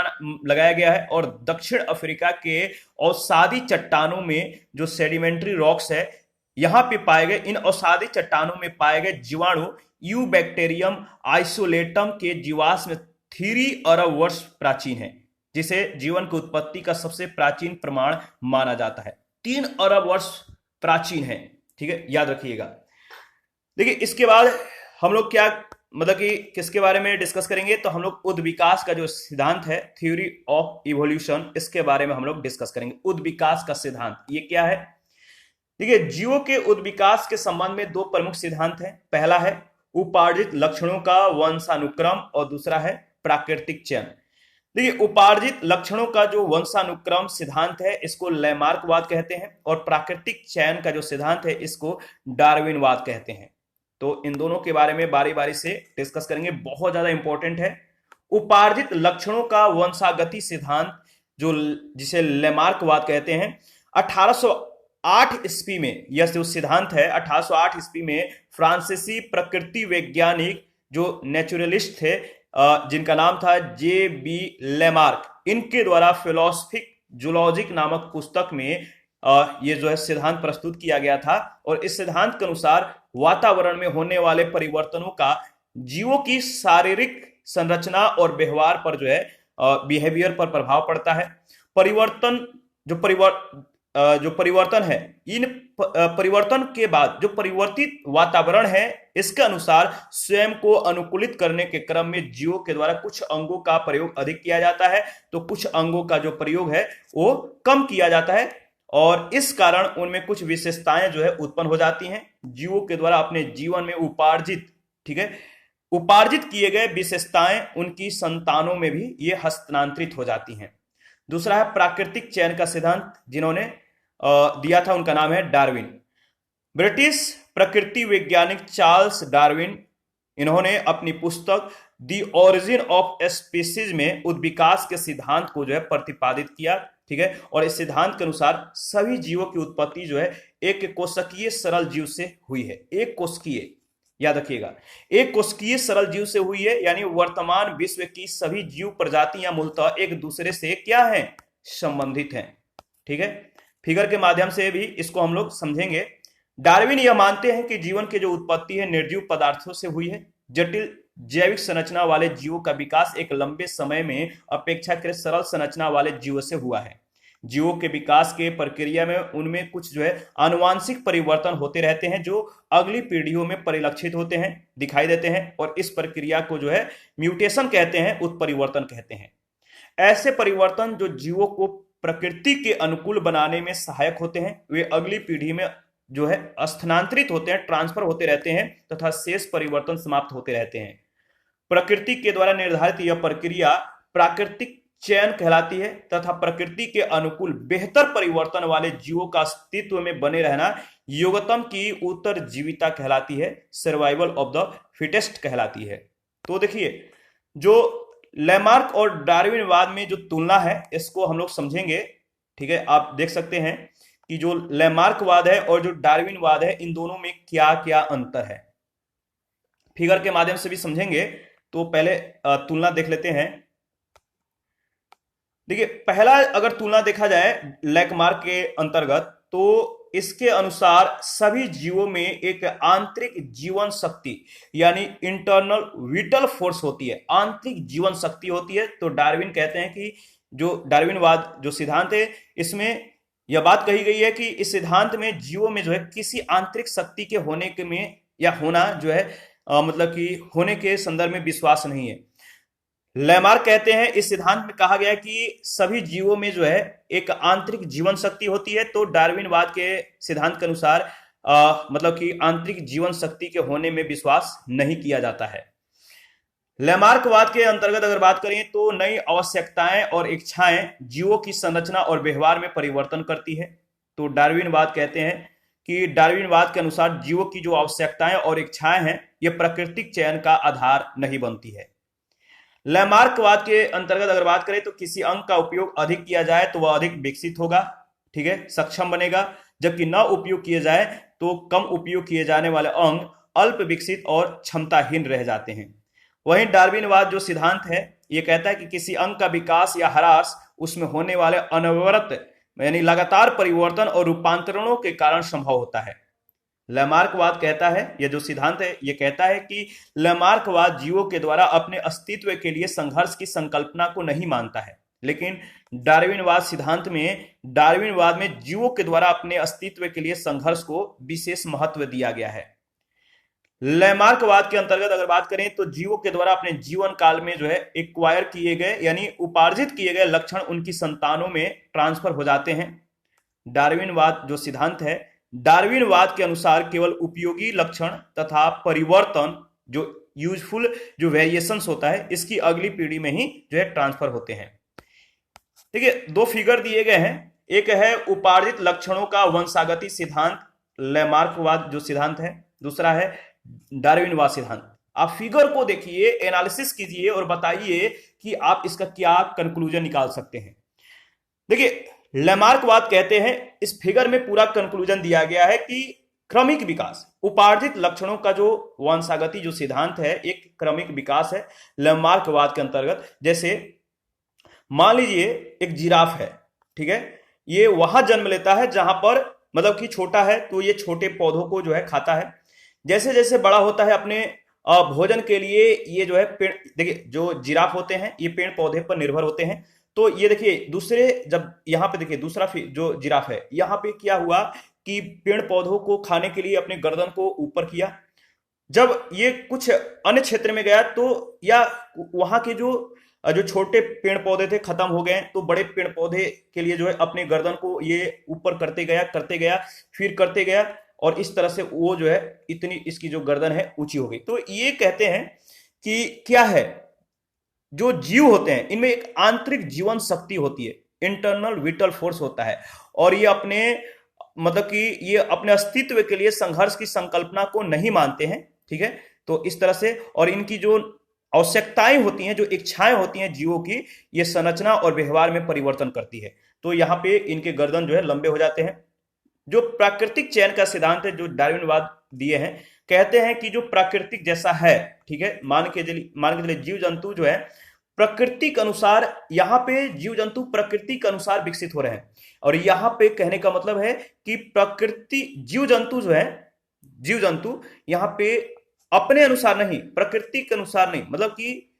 लगाया गया है। और दक्षिण अफ्रीका के अवसादी चट्टानों में जो सेडिमेंट्री रॉक्स है, यहां पे पाए गए, इन अवसादी चट्टानों में पाए गए जीवाणु यूबैक्टेरियम आइसोलेटम के जीवाश्म 3 अरब वर्ष प्राचीन है, जिसे जीवन की उत्पत्ति का सबसे प्राचीन प्रमाण माना जाता है। 3 अरब वर्ष प्राचीन है। ठीक है, याद रखिएगा। देखिए, इसके बाद हम लोग क्या, मतलब कि किसके बारे में डिस्कस करेंगे, तो हम लोग उद्विकास का जो सिद्धांत है, थ्योरी ऑफ इवोल्यूशन, इसके बारे में हम लोग डिस्कस करेंगे। उद्विकास का सिद्धांत ये क्या है? देखिए, जीवों के उद्विकास के संबंध में 2 प्रमुख सिद्धांत हैं। पहला है उपार्जित लक्षणों का वंशानुक्रम और दूसरा है प्राकृतिक चयन। देखिए, उपार्जित लक्षणों का जो वंशानुक्रम सिद्धांत है, इसको लैमार्कवाद कहते हैं, और प्राकृतिक चयन का जो सिद्धांत है, इसको डार्विनवाद कहते हैं। तो इन दोनों के बारे में बारी बारी से डिस्कस करेंगे, बहुत ज्यादा इंपॉर्टेंट है। उपार्जित लक्षणों का वंशागति सिद्धांत, जो जिसे लैमार्कवाद कहते हैं, 1808 ईस्वी में यह जो सिद्धांत है, 1808 ईस्वी में फ्रांसीसी प्रकृति वैज्ञानिक जो नेचुरलिस्ट थे, जिनका नाम था J.B. लैमार्क, इनके द्वारा फिलोसफिक जूलॉजिक नामक पुस्तक में ये जो है सिद्धांत प्रस्तुत किया गया था। और इस सिद्धांत के अनुसार वातावरण में होने वाले परिवर्तनों का जीवों की शारीरिक संरचना और व्यवहार पर जो है बिहेवियर पर प्रभाव पड़ता है। परिवर्तन जो परिवर्तन है, इन परिवर्तन के बाद जो परिवर्तित वातावरण है, इसके अनुसार स्वयं को अनुकूलित करने के क्रम में जीवों के द्वारा कुछ अंगों का प्रयोग अधिक किया जाता है, तो कुछ अंगों का जो प्रयोग है वो कम किया जाता है, और इस कारण उनमें कुछ विशेषताएं जो है उत्पन्न हो जाती हैं। जीवों के द्वारा अपने जीवन में उपार्जित, ठीक है, उपार्जित किए गए विशेषताएं उनकी संतानों में भी ये हस्तांतरित हो जाती हैं। दूसरा है प्राकृतिक चयन का सिद्धांत, जिन्होंने दिया था, उनका नाम है डार्विन। ब्रिटिश प्रकृति वैज्ञानिक चार्ल्स डार्विन, इन्होंने अपनी पुस्तक द ओरिजिन ऑफ स्पीसीज में उद्विकास के सिद्धांत को जो है प्रतिपादित किया। ठीक है, और इस सिद्धांत के अनुसार सभी जीवों की उत्पत्ति जो है एक कोशिकीय सरल जीव से हुई है। एक कोशिकीय, याद रखिएगा, एक कोशिकीय सरल जीव से हुई है, यानी वर्तमान विश्व की सभी जीव प्रजातियां मूलतः एक दूसरे से क्या हैं, संबंधित हैं। ठीक है, फिगर के माध्यम से भी इसको हम लोग समझेंगे। डार्विन यह मानते हैं कि जीवन की जो उत्पत्ति है निर्जीव पदार्थों से हुई है। जटिल जैविक संरचना वाले जीवों का विकास एक लंबे समय में अपेक्षाकृत सरल संरचना वाले जीवों से हुआ है। जीवों के विकास के प्रक्रिया में उनमें कुछ जो है आनुवांशिक परिवर्तन होते रहते हैं, जो अगली पीढ़ियों में परिलक्षित होते हैं, दिखाई देते हैं, और इस प्रक्रिया को जो है म्यूटेशन कहते हैं, उत्परिवर्तन कहते हैं। ऐसे परिवर्तन जो जीवों को प्रकृति के अनुकूल बनाने में सहायक होते हैं, वे अगली पीढ़ी में जो है स्थानांतरित होते हैं, ट्रांसफर होते रहते हैं, तथा शेष परिवर्तन समाप्त होते रहते हैं। प्रकृति के द्वारा निर्धारित यह प्रक्रिया प्राकृतिक चयन कहलाती है, तथा प्रकृति के अनुकूल बेहतर परिवर्तन वाले जीवों का अस्तित्व में बने रहना योग्यतम की उत्तरजीविता कहलाती है, सर्वाइवल ऑफ द फिटेस्ट कहलाती है। तो देखिए, जो लैमार्क और डार्विनवाद में जो तुलना है, इसको हम लोग समझेंगे। ठीक है, आप देख सकते हैं कि जो लैमार्कवाद है और जो डार्विनवाद है, इन दोनों में क्या क्या अंतर है, फिगर के माध्यम से भी समझेंगे। तो पहले तुलना देख लेते हैं। देखिए, पहला अगर तुलना देखा जाए लैमार्क के अंतर्गत, तो इसके अनुसार सभी जीवों में एक आंतरिक जीवन शक्ति यानी इंटरनल विटल फोर्स होती है, आंतरिक जीवन शक्ति होती है। तो डार्विन कहते हैं कि जो डार्विनवाद जो सिद्धांत है, इसमें यह बात कही गई है कि इस सिद्धांत में जीवों में जो है किसी आंतरिक शक्ति के होने के में या होना जो है मतलब कि होने के संदर्भ में विश्वास नहीं है। लेमार्क कहते हैं इस सिद्धांत में कहा गया है कि सभी जीवों में जो है एक आंतरिक जीवन शक्ति होती है। तो डार्विनवाद के सिद्धांत के अनुसार मतलब कि आंतरिक जीवन शक्ति के होने में विश्वास नहीं किया जाता है। लेमार्कवाद के अंतर्गत अगर बात करें तो नई आवश्यकताएं और इच्छाएं जीवों की संरचना और व्यवहार में परिवर्तन करती है। तो डार्विनवाद कहते हैं कि डार्विनवाद के अनुसार जीवों की जो आवश्यकताएं और इच्छाएं हैं ये प्राकृतिक चयन का आधार नहीं बनती है। लैमार्कवाद के अंतर्गत अगर बात करें तो किसी अंग का उपयोग अधिक किया जाए तो वह अधिक विकसित होगा, ठीक है, सक्षम बनेगा, जबकि न उपयोग किए जाए तो कम उपयोग किए जाने वाले अंग अल्प विकसित और क्षमताहीन रह जाते हैं। वहीं डार्विनवाद जो सिद्धांत है ये कहता है कि किसी अंग का विकास या ह्रास उसमें होने वाले अनवरत यानी लगातार परिवर्तन और रूपांतरणों के कारण संभव होता है। लैमार्कवाद कहता है, यह जो सिद्धांत है ये कहता है कि लैमार्कवाद जीवों के द्वारा अपने अस्तित्व के लिए संघर्ष की संकल्पना को नहीं मानता है, लेकिन डार्विनवाद में जीवों के द्वारा अपने अस्तित्व के लिए संघर्ष को विशेष महत्व दिया गया है। लैमार्कवाद के अंतर्गत अगर बात करें तो जीवों के द्वारा अपने जीवन काल में जो है एक्वायर किए गए यानी उपार्जित किए गए लक्षण उनकी संतानों में ट्रांसफर हो जाते हैं। डार्विनवाद जो सिद्धांत है, डार्विनवाद के अनुसार केवल उपयोगी लक्षण तथा परिवर्तन जो यूजफुल जो वेरिएशंस होता है इसकी अगली पीढ़ी में ही जो है ट्रांसफर होते हैं। देखिए दो फिगर दिए गए हैं, एक है उपार्जित लक्षणों का वंशागति सिद्धांत लैमार्कवाद जो सिद्धांत है, दूसरा है डार्विनवाद सिद्धांत। आप फिगर को देखिए, एनालिसिस कीजिए और बताइए कि आप इसका क्या कंक्लूजन निकाल सकते हैं। देखिए लैमार्कवाद कहते हैं इस फिगर में पूरा कंक्लूजन दिया गया है कि क्रमिक विकास, उपार्जित लक्षणों का जो वंशागति जो सिद्धांत है एक क्रमिक विकास है लैमार्कवाद के अंतर्गत। जैसे मान लीजिए एक जिराफ है, ठीक है, ये वहां जन्म लेता है जहां पर मतलब कि छोटा है तो ये छोटे पौधों को जो है खाता है। जैसे जैसे बड़ा होता है अपने भोजन के लिए ये जो है पेड़, देखिए जो जिराफ होते हैं ये पेड़ पौधे पर निर्भर होते हैं। तो ये देखिए दूसरे, जब यहाँ पे देखिए दूसरा जो जिराफ है यहाँ पे क्या हुआ कि पेड़ पौधों को खाने के लिए अपने गर्दन को ऊपर किया। जब ये कुछ अन्य क्षेत्र में गया तो या वहां के जो जो छोटे पेड़ पौधे थे खत्म हो गए तो बड़े पेड़ पौधे के लिए जो है अपने गर्दन को ये ऊपर करते गया फिर करते गया और इस तरह से वो जो है इतनी इसकी जो गर्दन है ऊंची हो गई। तो ये कहते हैं कि क्या है, जो जीव होते हैं इनमें एक आंतरिक जीवन शक्ति होती है, इंटरनल विटल फोर्स होता है, और ये अपने मतलब कि ये अपने अस्तित्व के लिए संघर्ष की संकल्पना को नहीं मानते हैं, ठीक है। तो इस तरह से और इनकी जो आवश्यकताएं होती हैं, जो इच्छाएं होती हैं जीवों की, ये संरचना और व्यवहार में परिवर्तन करती है। तो यहाँ पे इनके गर्दन जो है लंबे हो जाते हैं। जो प्राकृतिक चयन का सिद्धांत है जो डार्विनवाद दिए हैं, कहते हैं कि जो प्राकृतिक जैसा है, ठीक है, मान के चलिए जीव जंतु जो है प्रकृति के अनुसार, यहाँ पे जीव जंतु प्रकृति के अनुसार विकसित हो रहे हैं। और यहाँ पे कहने का मतलब है कि प्रकृति जीव जंतु जो है, जीव जंतु यहाँ पे अपने अनुसार नहीं, प्रकृति के अनुसार नहीं, मतलब कि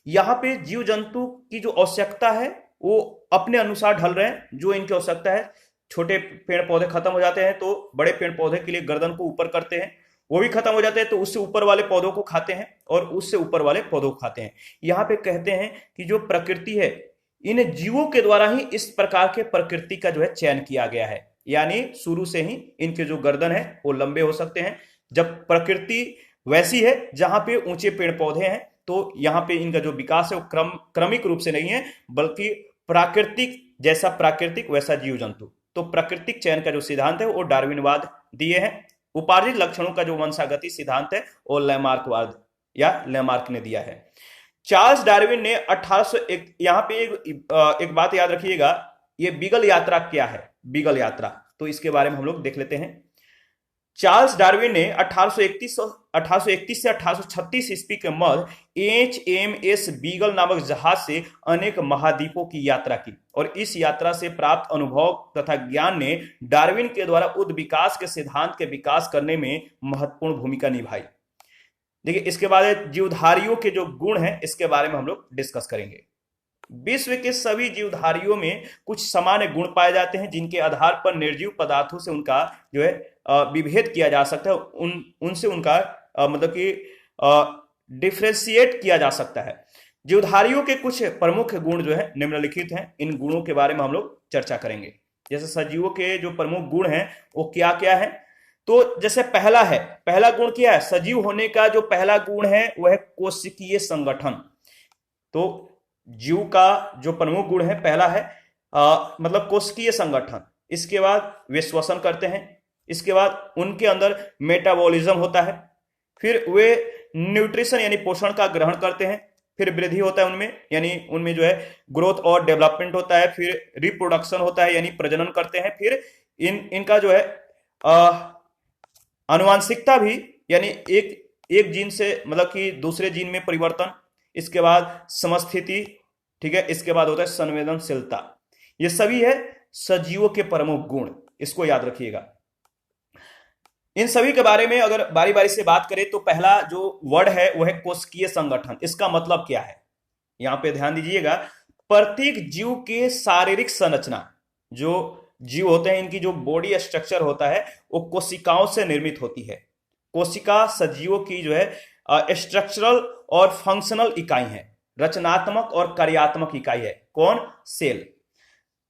यहाँ पे जीव जंतु की जो आवश्यकता है वो अपने अनुसार ढल रहे हैं। जो इनकी आवश्यकता है, छोटे पेड़ पौधे खत्म हो जाते हैं तो बड़े पेड़ पौधे के लिए गर्दन को ऊपर करते हैं, वो भी खत्म हो जाते हैं तो उससे ऊपर वाले पौधों को खाते हैं और उससे ऊपर वाले पौधों को खाते हैं। यहाँ पे कहते हैं कि जो प्रकृति है इन जीवों के द्वारा ही इस प्रकार के प्रकृति का जो है चयन किया गया है, यानी शुरू से ही इनके जो गर्दन है वो लंबे हो सकते हैं। जब प्रकृति वैसी है जहां पे ऊंचे पेड़ पौधे हैं तो यहाँ पे इनका जो विकास है वो क्रमिक रूप से नहीं है, बल्कि प्राकृतिक जैसा प्राकृतिक वैसा जीव जंतु। तो प्राकृतिक चयन का जो सिद्धांत है वो डार्विनवाद दिए हैं। उपार्जित लक्षणों का जो वंशागति सिद्धांत है वो लैमार्कवाद या लैमार्क ने दिया है। चार्ल्स डार्विन ने 1801, यहाँ पे एक बात याद रखिएगा, ये बीगल यात्रा क्या है, बीगल यात्रा, तो इसके बारे में हम लोग देख लेते हैं। चार्ल्स डार्विन ने 1831 से 1836 ईस्वी के मध्य HMS बीगल नामक जहाज से अनेक महाद्वीपों की यात्रा की और इस यात्रा से प्राप्त अनुभव तथा ज्ञान ने डार्विन के द्वारा उद विकास के सिद्धांत के विकास करने में महत्वपूर्ण भूमिका निभाई। देखिए इसके बाद जीवधारियों के जो गुण हैं इसके बारे में हम लोग डिस्कस करेंगे। विश्व के सभी जीवधारियों में कुछ सामान्य गुण पाए जाते हैं जिनके आधार पर निर्जीव पदार्थों से उनका जो है विभेद किया जा सकता है, उनसे उनका मतलब कि डिफ्रेंशिएट किया जा सकता है। जीवधारियों के कुछ प्रमुख गुण जो है निम्नलिखित हैं, इन गुणों के बारे में हम लोग चर्चा करेंगे। जैसे सजीवों के जो प्रमुख गुण हैं वो क्या क्या है। तो जैसे पहला गुण क्या है, सजीव होने का जो पहला गुण है वह है कोशिकीय संगठन। तो जीव का जो प्रमुख गुण है पहला है मतलब कोशिकीय संगठन। इसके बाद वे श्वसन करते हैं, इसके बाद उनके अंदर मेटाबॉलिज्म होता है, फिर वे न्यूट्रिशन यानी पोषण का ग्रहण करते हैं, फिर वृद्धि होता है उनमें यानी उनमें जो है ग्रोथ और डेवलपमेंट होता है, फिर रिप्रोडक्शन होता है यानी प्रजनन करते हैं, फिर इनका जो है आनुवांशिकता भी यानी एक जीन से मतलब कि दूसरे जीन में परिवर्तन, इसके बाद समस्थिति, ठीक है, इसके बाद होता है संवेदनशीलता। ये सभी है सजीवों के प्रमुख गुण, इसको याद रखिएगा। इन सभी के बारे में अगर बारी बारी से बात करें तो पहला जो वर्ड है वह है कोशिकीय संगठन। इसका मतलब क्या है, यहां पे ध्यान दीजिएगा। प्रत्येक जीव के शारीरिक संरचना, जो जीव होते हैं इनकी जो बॉडी स्ट्रक्चर होता है वो कोशिकाओं से निर्मित होती है। कोशिका सजीवों की जो है स्ट्रक्चरल और फंक्शनल इकाई है, रचनात्मक और कार्यात्मक इकाई है। कौन? सेल।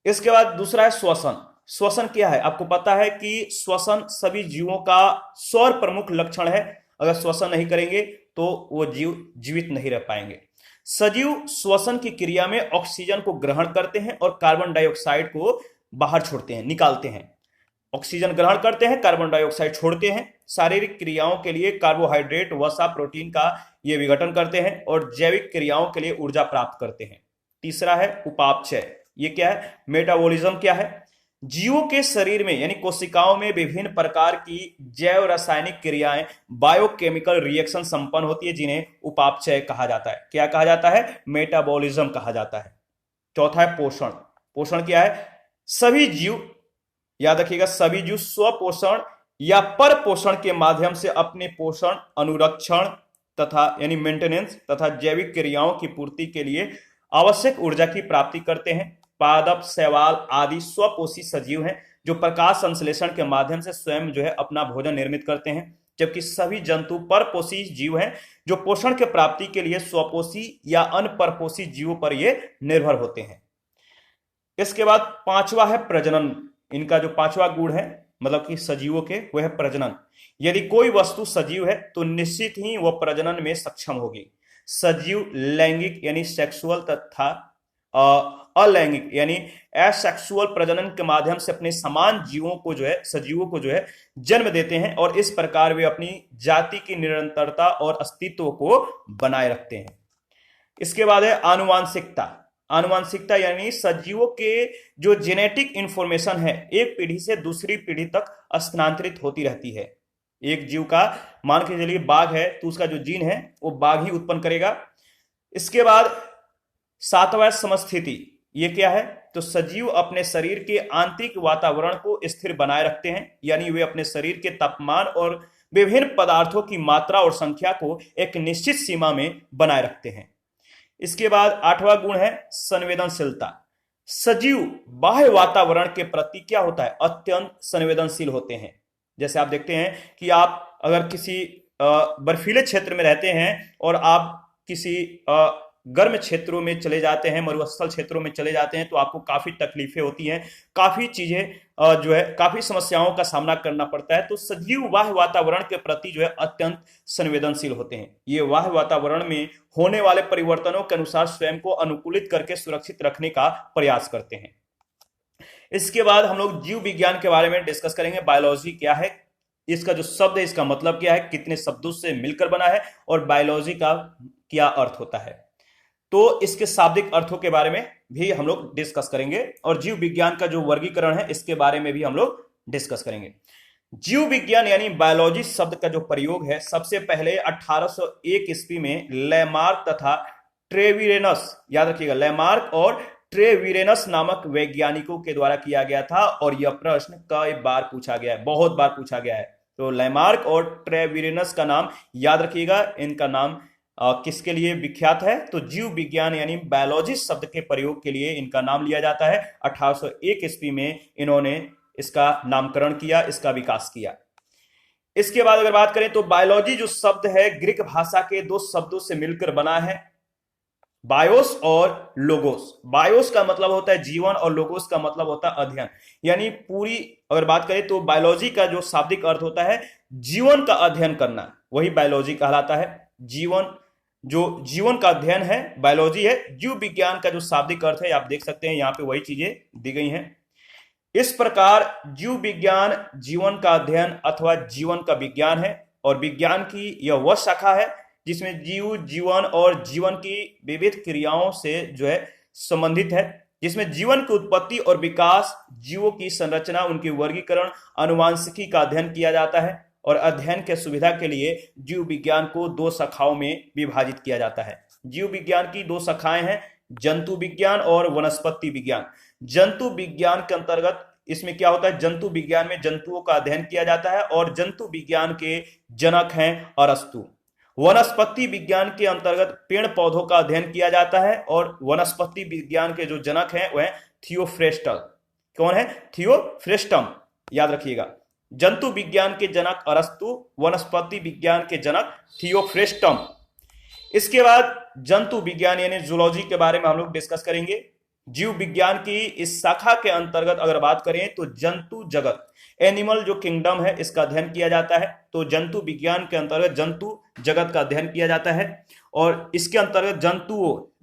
इसके बाद दूसरा है श्वसन। श्वसन क्या है? आपको पता है कि श्वसन सभी जीवों का सौर प्रमुख लक्षण है। अगर श्वसन नहीं करेंगे तो वो जीव जीवित नहीं रह पाएंगे। सजीव श्वसन की क्रिया में ऑक्सीजन को ग्रहण करते हैं और कार्बन डाइऑक्साइड को बाहर छोड़ते हैं, निकालते हैं। ऑक्सीजन ग्रहण करते हैं, कार्बन डाइऑक्साइड छोड़ते हैं। शारीरिक क्रियाओं के लिए कार्बोहाइड्रेट, वसा, प्रोटीन का ये विघटन करते हैं और जैविक क्रियाओं के लिए ऊर्जा प्राप्त करते हैं। तीसरा है उपापचय। ये क्या है? मेटाबॉलिज्म क्या है? जीवों के शरीर में यानी कोशिकाओं में विभिन्न प्रकार की जैव रासायनिक क्रियाएं, बायोकेमिकल रिएक्शन संपन्न होती है, जिन्हें उपापचय कहा जाता है। क्या कहा जाता है? मेटाबॉलिज्म कहा जाता है। चौथा है पोषण। पोषण क्या है? सभी जीव, याद रखिएगा, सभी जीव स्वपोषण या पर पोषण के माध्यम से अपने पोषण, अनुरक्षण तथा यानी मेंटेनेंस तथा जैविक क्रियाओं की पूर्ति के लिए आवश्यक ऊर्जा की प्राप्ति करते हैं। पादप, शैवाल आदि स्वपोषी सजीव हैं जो प्रकाश संश्लेषण के माध्यम से स्वयं जो है अपना भोजन निर्मित करते हैं, जबकि सभी जंतु परपोषी जीव हैं जो पोषण के प्राप्ति के लिए स्वपोषी या अनपरपोषी जीवों पर ये निर्भर होते हैं। इसके बाद पांचवा है प्रजनन। इनका जो पांचवा गुण है मतलब कि सजीवों के, वह है प्रजनन। यदि कोई वस्तु सजीव है तो निश्चित ही वह प्रजनन में सक्षम होगी। सजीव लैंगिक यानी सेक्सुअल तथा अलैंगिक यानी एसेक्सुअल प्रजनन के माध्यम से अपने समान जीवों को जो है, सजीवों को जो है जन्म देते हैं और इस प्रकार वे अपनी जाति की निरंतरता और अस्तित्व को बनाए रखते हैं। इसके बाद है आनुवांशिकता। आनुवांशिकता यानी सजीवों के जो जेनेटिक इंफॉर्मेशन है एक पीढ़ी से दूसरी पीढ़ी तक स्थानांतरित होती रहती है। एक जीव का मान के चलिए बाघ है तो उसका जो जीन है वो बाघ ही उत्पन्न करेगा। इसके बाद सातवां समस्थिति। ये क्या है? तो सजीव अपने शरीर के आंतरिक वातावरण को स्थिर बनाए रखते हैं, यानी वे अपने शरीर के तापमान और विभिन्न पदार्थों की मात्रा और संख्या को एक निश्चित सीमा में बनाए रखते हैं। इसके बाद आठवां गुण है संवेदनशीलता। सजीव बाह्य वातावरण के प्रति क्या होता है? अत्यंत संवेदनशील होते हैं। जैसे आप देखते हैं कि आप अगर किसी बर्फीले क्षेत्र में रहते हैं और आप किसी गर्म क्षेत्रों में चले जाते हैं, मरुस्थल क्षेत्रों में चले जाते हैं, तो आपको काफी तकलीफें होती हैं, काफी चीजें जो है काफी समस्याओं का सामना करना पड़ता है। तो सजीव बाह्य वातावरण के प्रति जो है अत्यंत संवेदनशील होते हैं। ये बाह्य वातावरण में होने वाले परिवर्तनों के अनुसार स्वयं को अनुकूलित करके सुरक्षित रखने का प्रयास करते हैं। इसके बाद हम लोग जीव विज्ञान के बारे में डिस्कस करेंगे। बायोलॉजी क्या है, इसका जो शब्द है इसका मतलब क्या है, कितने शब्दों से मिलकर बना है और बायोलॉजी का क्या अर्थ होता है, तो इसके शाब्दिक अर्थों के बारे में भी हम लोग डिस्कस करेंगे और जीव विज्ञान का जो वर्गीकरण है इसके बारे में भी हम लोग डिस्कस करेंगे। जीव विज्ञान यानी बायोलॉजी शब्द का जो प्रयोग है सबसे पहले 1801 ईस्वी में लैमार्क तथा ट्रेविरेनस, याद रखिएगा, लैमार्क और ट्रेविरेनस नामक वैज्ञानिकों के द्वारा किया गया था। और यह प्रश्न कई बार पूछा गया है, बहुत बार पूछा गया है। तो लैमार्क और ट्रेविरेनस का नाम याद रखिएगा। इनका नाम किसके लिए विख्यात है? तो जीव विज्ञान यानी बायोलॉजी शब्द के प्रयोग के लिए इनका नाम लिया जाता है। 1801 ईस्वी में इन्होंने इसका नामकरण किया, इसका विकास किया। इसके बाद अगर बात करें तो बायोलॉजी जो शब्द है ग्रीक भाषा के दो शब्दों से मिलकर बना है। बायोस और लोगोस। बायोस का मतलब होता है जीवन और लोगोस का मतलब होता है अध्ययन। यानी पूरी अगर बात करें तो बायोलॉजी का जो शाब्दिक अर्थ होता है जीवन का अध्ययन करना, वही बायोलॉजी कहलाता है। जीवन, जो जीवन का अध्ययन है बायोलॉजी है। जीव विज्ञान का जो शाब्दिक अर्थ है आप देख सकते हैं यहाँ पे वही चीजें दी गई हैं। इस प्रकार जीव विज्ञान जीवन का अध्ययन अथवा जीवन का विज्ञान है, और विज्ञान की यह वह शाखा है जिसमें जीव, जीवन और जीवन की विविध क्रियाओं से जो है संबंधित है, जिसमें जीवन की उत्पत्ति और विकास, जीवों की संरचना, उनकी वर्गीकरण, आनुवांशिकी का अध्ययन किया जाता है। और अध्ययन के सुविधा के लिए जीव विज्ञान को दो शाखाओं में विभाजित किया जाता है। जीव विज्ञान की दो शाखाएं हैं, जंतु विज्ञान और वनस्पति विज्ञान। जंतु विज्ञान के अंतर्गत इसमें क्या होता है, जंतु विज्ञान में जंतुओं का अध्ययन किया जाता है और जंतु विज्ञान के जनक हैं अरस्तु। वनस्पति विज्ञान के अंतर्गत पेड़ पौधों का अध्ययन किया जाता है और वनस्पति विज्ञान के जो जनक हैं वह थियोफ्रेस्टल। कौन है? थियोफ्रेस्टम, याद रखिएगा। जंतु विज्ञान के जनक अरस्तु, वनस्पति विज्ञान के जनक थियोफ्रेस्टम। इसके बाद जंतु विज्ञान यानी जूलॉजी के बारे में हम लोग डिस्कस करेंगे। जीव विज्ञान की इस शाखा के अंतर्गत अगर बात करें तो जंतु जगत, एनिमल जो किंगडम है, इसका अध्ययन किया जाता है। तो जंतु विज्ञान के अंतर्गत जंतु जगत का अध्ययन किया जाता है और इसके अंतर्गत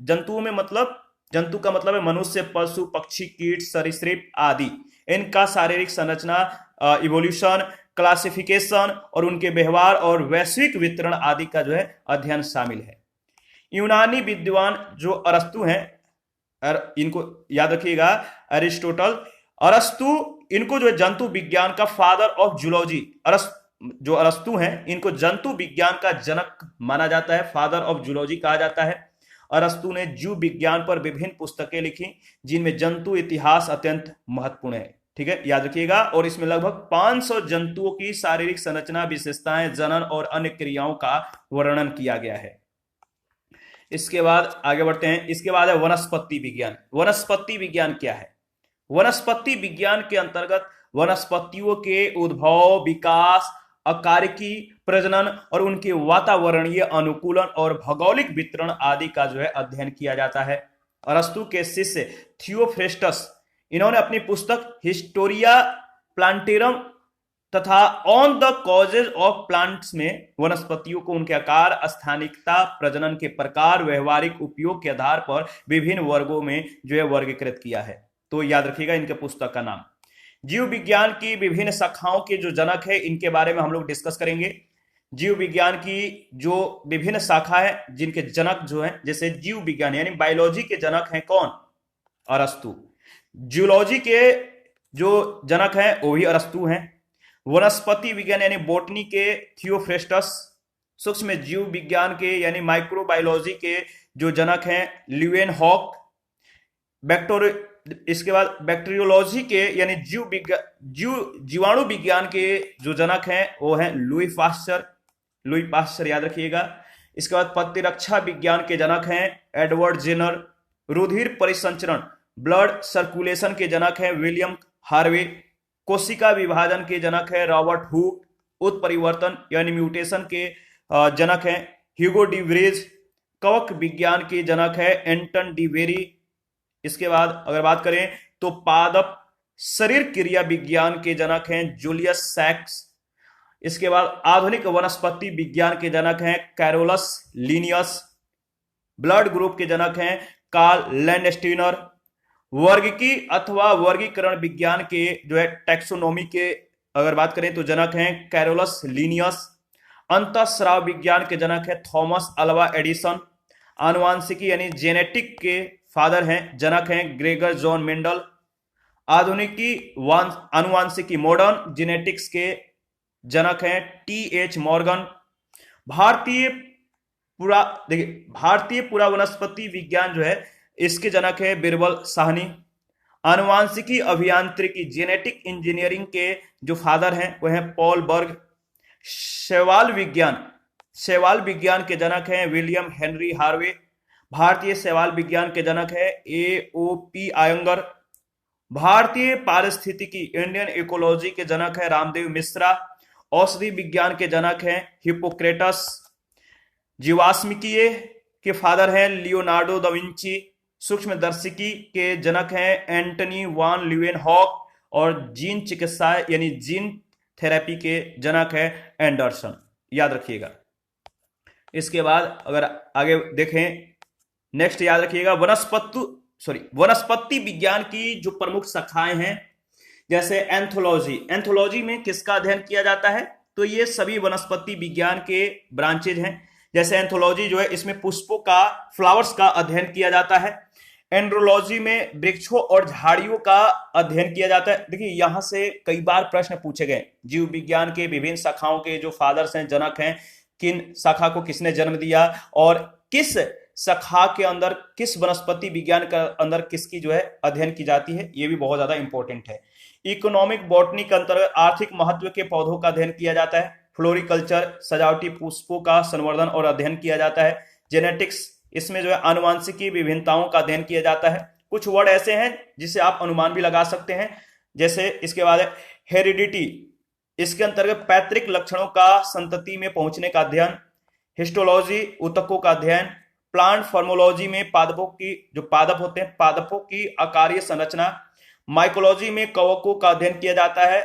जंतुओं में मतलब, जंतु का मतलब है मनुष्य, पशु, पक्षी, कीट, सरीसृप आदि। इनका शारीरिक संरचना, इवोल्यूशन, क्लासिफिकेशन और उनके व्यवहार और वैश्विक वितरण आदि का जो है अध्ययन शामिल है। यूनानी विद्वान जो अरस्तु हैं, इनको याद रखिएगा, अरिस्टोटल, अरस्तु, इनको जो है जंतु विज्ञान का फादर ऑफ जूलॉजी, जो अरस्तु हैं इनको जंतु विज्ञान का जनक माना जाता है, फादर ऑफ जूलॉजी कहा जाता है। अरस्तु ने जीव विज्ञान पर विभिन्न पुस्तकें लिखी जिनमें जंतु इतिहास अत्यंत महत्वपूर्ण है। ठीक है, याद रखिएगा। और इसमें लगभग 500 जंतुओं की शारीरिक संरचना, विशेषताएं, जनन और अन्य क्रियाओं का वर्णन किया गया है। इसके बाद आगे बढ़ते हैं। इसके बाद है वनस्पति विज्ञान। वनस्पति विज्ञान क्या है? वनस्पति विज्ञान के अंतर्गत वनस्पतियों के उद्भव, विकास, अकारिकी, प्रजनन और उनके वातावरणीय अनुकूलन और भौगोलिक वितरण आदि का जो है अध्ययन किया जाता है। अरस्तु के शिष्य थियोफ्रेस्टस, इन्होंने अपनी पुस्तक हिस्टोरिया प्लांटेरम तथा on the causes of plants में वनस्पतियों को उनके आकार, स्थानिकता, प्रजनन के प्रकार, व्यवहारिक उपयोग के आधार पर विभिन्न वर्गों में जो है वर्गीकृत किया है। तो याद रखिएगा इनके पुस्तक का नाम। जीव विज्ञान की विभिन्न शाखाओं के जो जनक है इनके बारे में हम लोग डिस्कस करेंगे। जीव विज्ञान की जो विभिन्न शाखा है जिनके जनक जो है, जैसे जीव विज्ञान यानी बायोलॉजी के जनक हैं कौन? अरस्तु। जूलॉजी के जो जनक हैं वो भी अरस्तु हैं। वनस्पति विज्ञान यानी बोटनी के थियोफ्रेस्टस। सूक्ष्म जीव विज्ञान के यानी माइक्रोबायोलॉजी के जो जनक हैं ल्यूवेनहॉक। इसके बाद बैक्टीरियोलॉजी के यानी जीवाणु विज्ञान के जो जनक हैं वो हैं लुई पास्चर, याद रखिएगा। इसके बाद प्रतिरक्षा विज्ञान के जनक हैं एडवर्ड जेनर। रुधिर परिसंचरण, ब्लड सर्कुलेशन के जनक हैं विलियम हार्वे। कोशिका विभाजन के जनक है रॉबर्ट हुक। उत्परिवर्तन यानी म्यूटेशन के जनक हैं ह्यूगो डी व्रेज। कवक विज्ञान के जनक है एंटन डी वेरी। इसके बाद अगर बात करें तो पादप शरीर क्रिया विज्ञान के जनक हैं जूलियस सैक्स। इसके बाद आधुनिक वनस्पति विज्ञान के जनक हैं कैरोलस लिनियस। ब्लड ग्रुप के जनक हैं कार्ल लैंडस्टीनर। वर्गीकी अथवा वर्गीकरण विज्ञान के जो है टैक्सोनॉमी के अगर बात करें तो जनक हैं कैरोलस लिनियस। अंतःस्राव विज्ञान के जनक है थॉमस अल्वा एडिसन। आनुवांशिकी यानी जेनेटिक के फादर हैं, जनक हैं ग्रेगर जॉन मेंडल। आधुनिकी आनुवांशिकी मॉडर्न जेनेटिक्स के जनक हैं टी.एच. मॉर्गन। भारतीय पूरा वनस्पति विज्ञान जो है इसके जनक है बिरबल साहनी। आनुवांशिकी अभियांत्रिकी जेनेटिक इंजीनियरिंग के जो फादर हैं वह हैं पॉल बर्ग। शैवाल विज्ञान के जनक हैं विलियम हेनरी हार्वे। भारतीय शैवाल विज्ञान के जनक है A.O.P. आयंगर। भारतीय पारिस्थितिकी इंडियन इकोलॉजी के जनक है रामदेव मिश्रा। औषधि विज्ञान के जनक हैं हिप्पोक्रेटस। जीवाश्मिकीय के फादर हैं लियोनार्डो दा विंची। सूक्ष्मदर्शिकी के जनक हैं एंटनी वान ल्यूवेनहॉक। और जीन चिकित्सा यानी जीन थेरेपी के जनक है एंडरसन, याद रखिएगा। इसके बाद अगर आगे देखें, नेक्स्ट याद रखिएगा वनस्पति विज्ञान की जो प्रमुख शाखाएं हैं, जैसे एंथोलॉजी। एंथोलॉजी में किसका अध्ययन किया जाता है? तो ये सभी वनस्पति विज्ञान के ब्रांचेज हैं। जैसे एंथोलॉजी जो है इसमें पुष्पों का, फ्लावर्स का अध्ययन किया जाता है। एंड्रोलॉजी में वृक्षों और झाड़ियों का अध्ययन किया जाता है। देखिए यहां से कई बार प्रश्न पूछे गए, जीव विज्ञान के विभिन्न शाखाओं के जो फादर्स हैं, जनक हैं, किन शाखा को किसने जन्म दिया और किस शाखा के अंदर, किस वनस्पति विज्ञान के अंदर किसकी जो है अध्ययन की जाती है, ये भी बहुत ज्यादा इंपॉर्टेंट है। इकोनॉमिक बॉटनी के अंतर्गत आर्थिक महत्व के पौधों का अध्ययन किया जाता है। फ्लोरिकल्चर, सजावटी पुष्पों का संवर्धन और अध्ययन किया जाता है। जेनेटिक्स, इसमें जो है आनुवांशिकी विभिन्नताओं का अध्ययन किया जाता है। कुछ वर्ड ऐसे हैं जिसे आप अनुमान भी लगा सकते हैं, जैसे इसके बाद हेरिडिटी, इसके अंतर्गत पैतृक लक्षणों का संतति में पहुंचने का अध्ययन। हिस्टोलॉजी, ऊतकों का अध्ययन। प्लांट फार्मोलॉजी में पादपों की, जो पादप होते हैं, पादपों की आकारीय संरचना। माइकोलॉजी में कवकों का अध्ययन किया जाता है।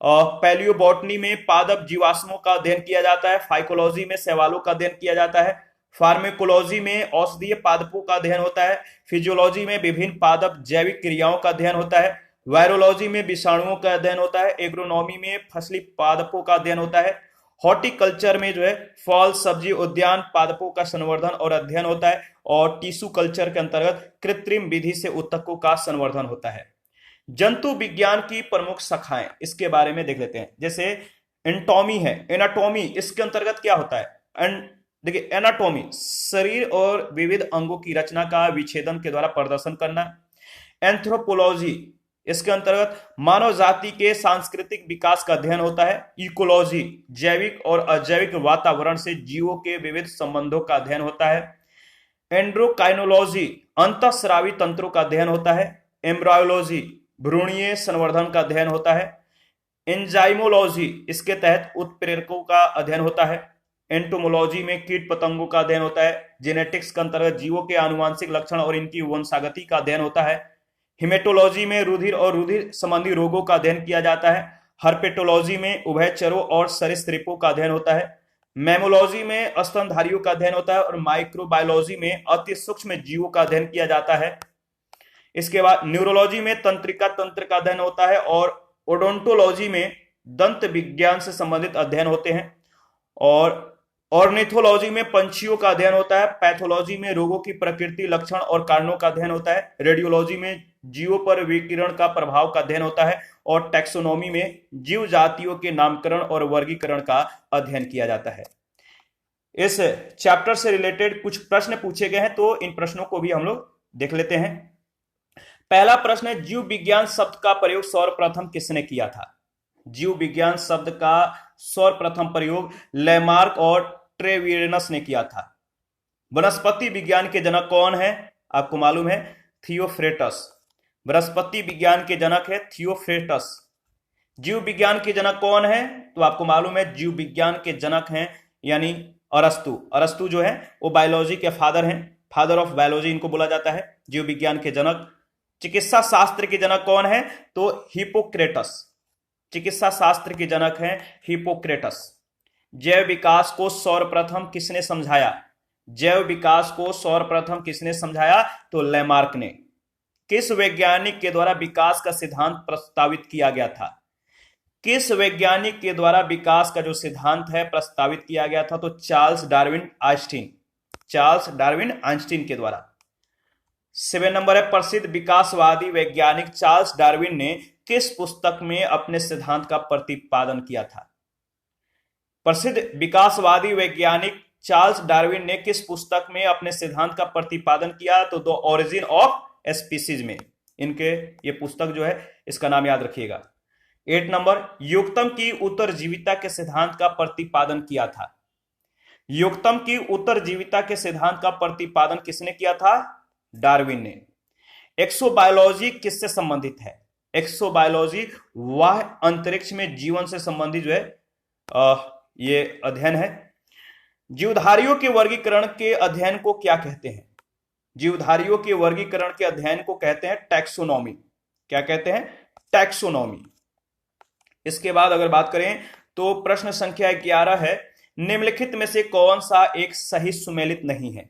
पैलियोबॉटनी में पादप जीवाश्मों का अध्ययन किया जाता है। फाइकोलॉजी में शैवालों का अध्ययन किया जाता है। फार्मेकोलॉजी में औषधीय पादपों का अध्ययन होता है। फिजियोलॉजी में विभिन्न पादप जैविक क्रियाओं का अध्ययन होता है। वायरोलॉजी में विषाणुओं का अध्ययन होता है। एग्रोनॉमी में फसली पादपों का अध्ययन होता है। हॉर्टिकल्चर में जो है फल, सब्जी, उद्यान पादपों का संवर्धन और अध्ययन होता है। और टिश्यू कल्चर के अंतर्गत कृत्रिम विधि से ऊतकों का संवर्धन होता है। जंतु विज्ञान की प्रमुख शाखाएं, इसके बारे में देख लेते हैं। जैसे एंटोमी है, एनाटॉमी, इसके अंतर्गत क्या होता है? देखिए एनाटॉमी, शरीर और विविध अंगों की रचना का विच्छेदन के द्वारा प्रदर्शन करना। एंथ्रोपोलॉजी, इसके अंतर्गत मानव जाति के सांस्कृतिक विकास का अध्ययन होता है। इकोलॉजी, जैविक और अजैविक वातावरण से जीवों के विविध संबंधों का अध्ययन होता है। एंड्रोकाइनोलॉजी, अंतःस्रावी तंत्रों का अध्ययन होता है। एम्ब्रायोलॉजी, भ्रूणीय संवर्धन का अध्ययन होता है। एंजाइमोलॉजी, इसके तहत उत्प्रेरकों का अध्ययन होता है। एंटोमोलॉजी में कीट पतंगों का अध्ययन होता है। जेनेटिक्स के अंतर्गत जीवों के आनुवांशिक लक्षण और इनकी वंशागति का अध्ययन होता है। हिमेटोलॉजी में रुधिर और रुधिर संबंधी रोगों का अध्ययन किया जाता है। हर्पेटोलॉजी में उभयचरों और सरीसृपों का अध्ययन होता है। मैमोलॉजी में स्तनधारियों का अध्ययन होता है। और माइक्रोबायोलॉजी में अति सूक्ष्म जीवों का अध्ययन किया जाता है। इसके बाद न्यूरोलॉजी में तंत्रिका तंत्र का अध्ययन होता है। और ओडोंटोलॉजी में दंत विज्ञान से संबंधित अध्ययन होते हैं। और ऑर्निथोलॉजी में पंछियों का अध्ययन होता है। पैथोलॉजी में रोगों की प्रकृति, लक्षण और कारणों का अध्ययन होता है। रेडियोलॉजी में जीवों पर विकिरण का प्रभाव का अध्ययन होता है। और टैक्सोनॉमी में जीव जातियों के नामकरण और वर्गीकरण का अध्ययन किया जाता है। इस चैप्टर से रिलेटेड कुछ प्रश्न पूछे गए हैं, तो इन प्रश्नों को भी हम लोग देख लेते हैं। पहला प्रश्न है, जीव विज्ञान शब्द का प्रयोग सर्वप्रथम किसने किया था? जीव विज्ञान शब्द का सर्वप्रथम प्रयोग लेमार्क और ट्रेवियनस ने किया था। वनस्पति विज्ञान के जनक कौन है? आपको मालूम है, थियोफ्रेटस। वनस्पति विज्ञान के जनक है थियोफ्रेटस। जीव विज्ञान के जनक कौन है? तो आपको मालूम है, जीव विज्ञान के जनक हैं यानी अरस्तु। अरस्तु जो है वो बायोलॉजी के फादर हैं, फादर ऑफ बायोलॉजी इनको बोला जाता है, जीव विज्ञान के जनक। चिकित्सा शास्त्र के जनक कौन है? तो हिपोक्रेटस। चिकित्सा शास्त्र के जनक हैं हिपोक्रेटस। जैव विकास को सर्वप्रथम किसने समझाया? जैव विकास को सर्वप्रथम किसने समझाया? तो लेमार्क ने। किस वैज्ञानिक के द्वारा विकास का सिद्धांत प्रस्तावित किया गया था? किस वैज्ञानिक के द्वारा विकास का जो सिद्धांत है प्रस्तावित किया गया था? तो Charles Darwin Einstein. Charles Darwin Einstein के द्वारा। 7 नंबर है, प्रसिद्ध विकासवादी वैज्ञानिक चार्ल्स डार्विन ने किस पुस्तक में अपने सिद्धांत का प्रतिपादन किया था? प्रसिद्ध विकासवादी वैज्ञानिक चार्ल्स डार्विन ने किस पुस्तक में अपने सिद्धांत का प्रतिपादन किया? तो द ओरिजिन ऑफ स्पीसीज में इनके ये पुस्तक जो है इसका नाम याद रखिएगा। 8 नंबर, युक्तम की उत्तरजीविता के सिद्धांत का प्रतिपादन किया था। युक्तम की उत्तरजीविता के सिद्धांत का प्रतिपादन किसने किया था? डार्विन ने। एक्सोबायोलॉजी किससे संबंधित है? एक्सोबायोलॉजी वह अंतरिक्ष में जीवन से संबंधित जो है ये अध्ययन है। जीवधारियों के वर्गीकरण के अध्ययन को क्या कहते हैं? जीवधारियों के वर्गीकरण के अध्ययन को कहते हैं टैक्सोनॉमी। क्या कहते हैं? टैक्सोनॉमी। इसके बाद अगर बात करें तो प्रश्न संख्या 11 है, निम्नलिखित में से कौन सा एक सही सुमेलित नहीं है?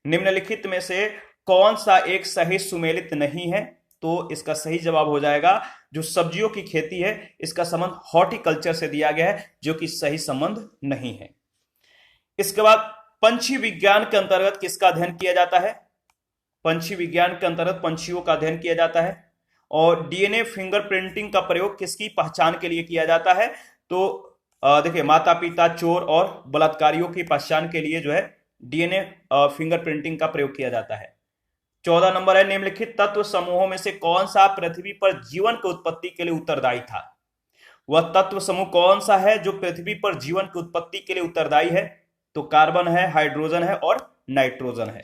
निम्नलिखित में से कौन सा एक सही सुमेलित नहीं है? तो इसका सही जवाब हो जाएगा जो सब्जियों की खेती है, इसका संबंध हॉर्टिकल्चर से दिया गया है, जो कि सही संबंध नहीं है। इसके बाद पंछी विज्ञान के अंतर्गत किसका अध्ययन किया जाता है? पंछी विज्ञान के अंतर्गत पंछियों का अध्ययन किया जाता है। और डीएनए फिंगरप्रिंटिंग का प्रयोग किसकी पहचान के लिए किया जाता है? तो देखिए, माता पिता, चोर और बलात्कारियों की पहचान के लिए जो है डीएनए फिंगरप्रिंटिंग का प्रयोग किया जाता है। 14 नंबर है, निम्नलिखित तत्व समूहों में से कौन सा पृथ्वी पर जीवन की उत्पत्ति के लिए उत्तरदायी था? वह तत्व समूह कौन सा है जो पृथ्वी पर जीवन की उत्पत्ति के लिए उत्तरदायी है? तो कार्बन है, हाइड्रोजन है और नाइट्रोजन है।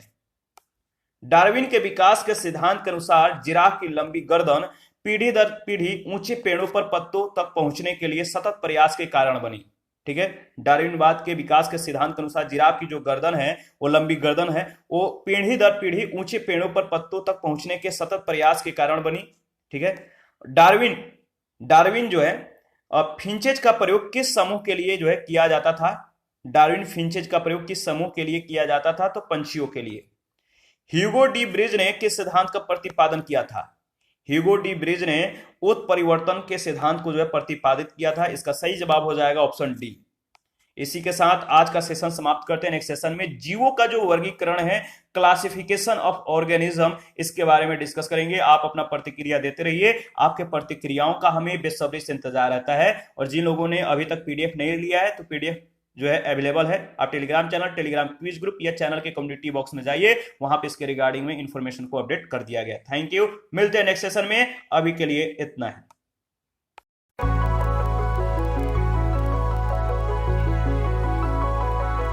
डार्विन के विकास के सिद्धांत के अनुसार जिराफ की लंबी गर्दन पीढ़ी दर पीढ़ी ऊंचे पेड़ों पर पत्तों तक पहुंचने के लिए सतत प्रयास के कारण बनी। ठीक है, डार्विनवाद के विकास के सिद्धांत के अनुसार जिराफ की जो गर्दन है, वो लंबी गर्दन है, वो पीढ़ी दर पीढ़ी ऊंचे पेड़ों पर पत्तों तक पहुंचने के सतत प्रयास के कारण बनी। ठीक है, डार्विन जो है फिंचेज का प्रयोग किस समूह के लिए जो है किया जाता था? डार्विन फिंचेज का प्रयोग किस समूह के लिए किया जाता था? तो पंछियों के लिए। ह्यूगो डी ब्रिज ने किस सिद्धांत का प्रतिपादन किया था? ह्यूगो डी ब्रिज ने उत्परिवर्तन के सिद्धांत को जो है प्रतिपादित किया था। इसका सही जवाब हो जाएगा ऑप्शन डी। इसी के साथ आज का सेशन समाप्त करते हैं। नेक्स्ट सेशन में जीवों का जो वर्गीकरण है, क्लासिफिकेशन ऑफ ऑर्गेनिज्म, इसके बारे में डिस्कस करेंगे। आप अपना प्रतिक्रिया देते रहिए, आपके प्रतिक्रियाओं का हमें बेसब्री से इंतजार रहता है। और जिन लोगों ने अभी तक पीडीएफ नहीं लिया है, तो पीडीएफ जो है अवेलेबल है। आप Telegram channel, Telegram quiz group या चैनल के कम्युनिटी बॉक्स में जाइए, वहां पे इसके रिगार्डिंग में इंफॉर्मेशन को अपडेट कर दिया गया। थैंक यू, मिलते हैं नेक्स्ट सेशन में। अभी के लिए इतना है।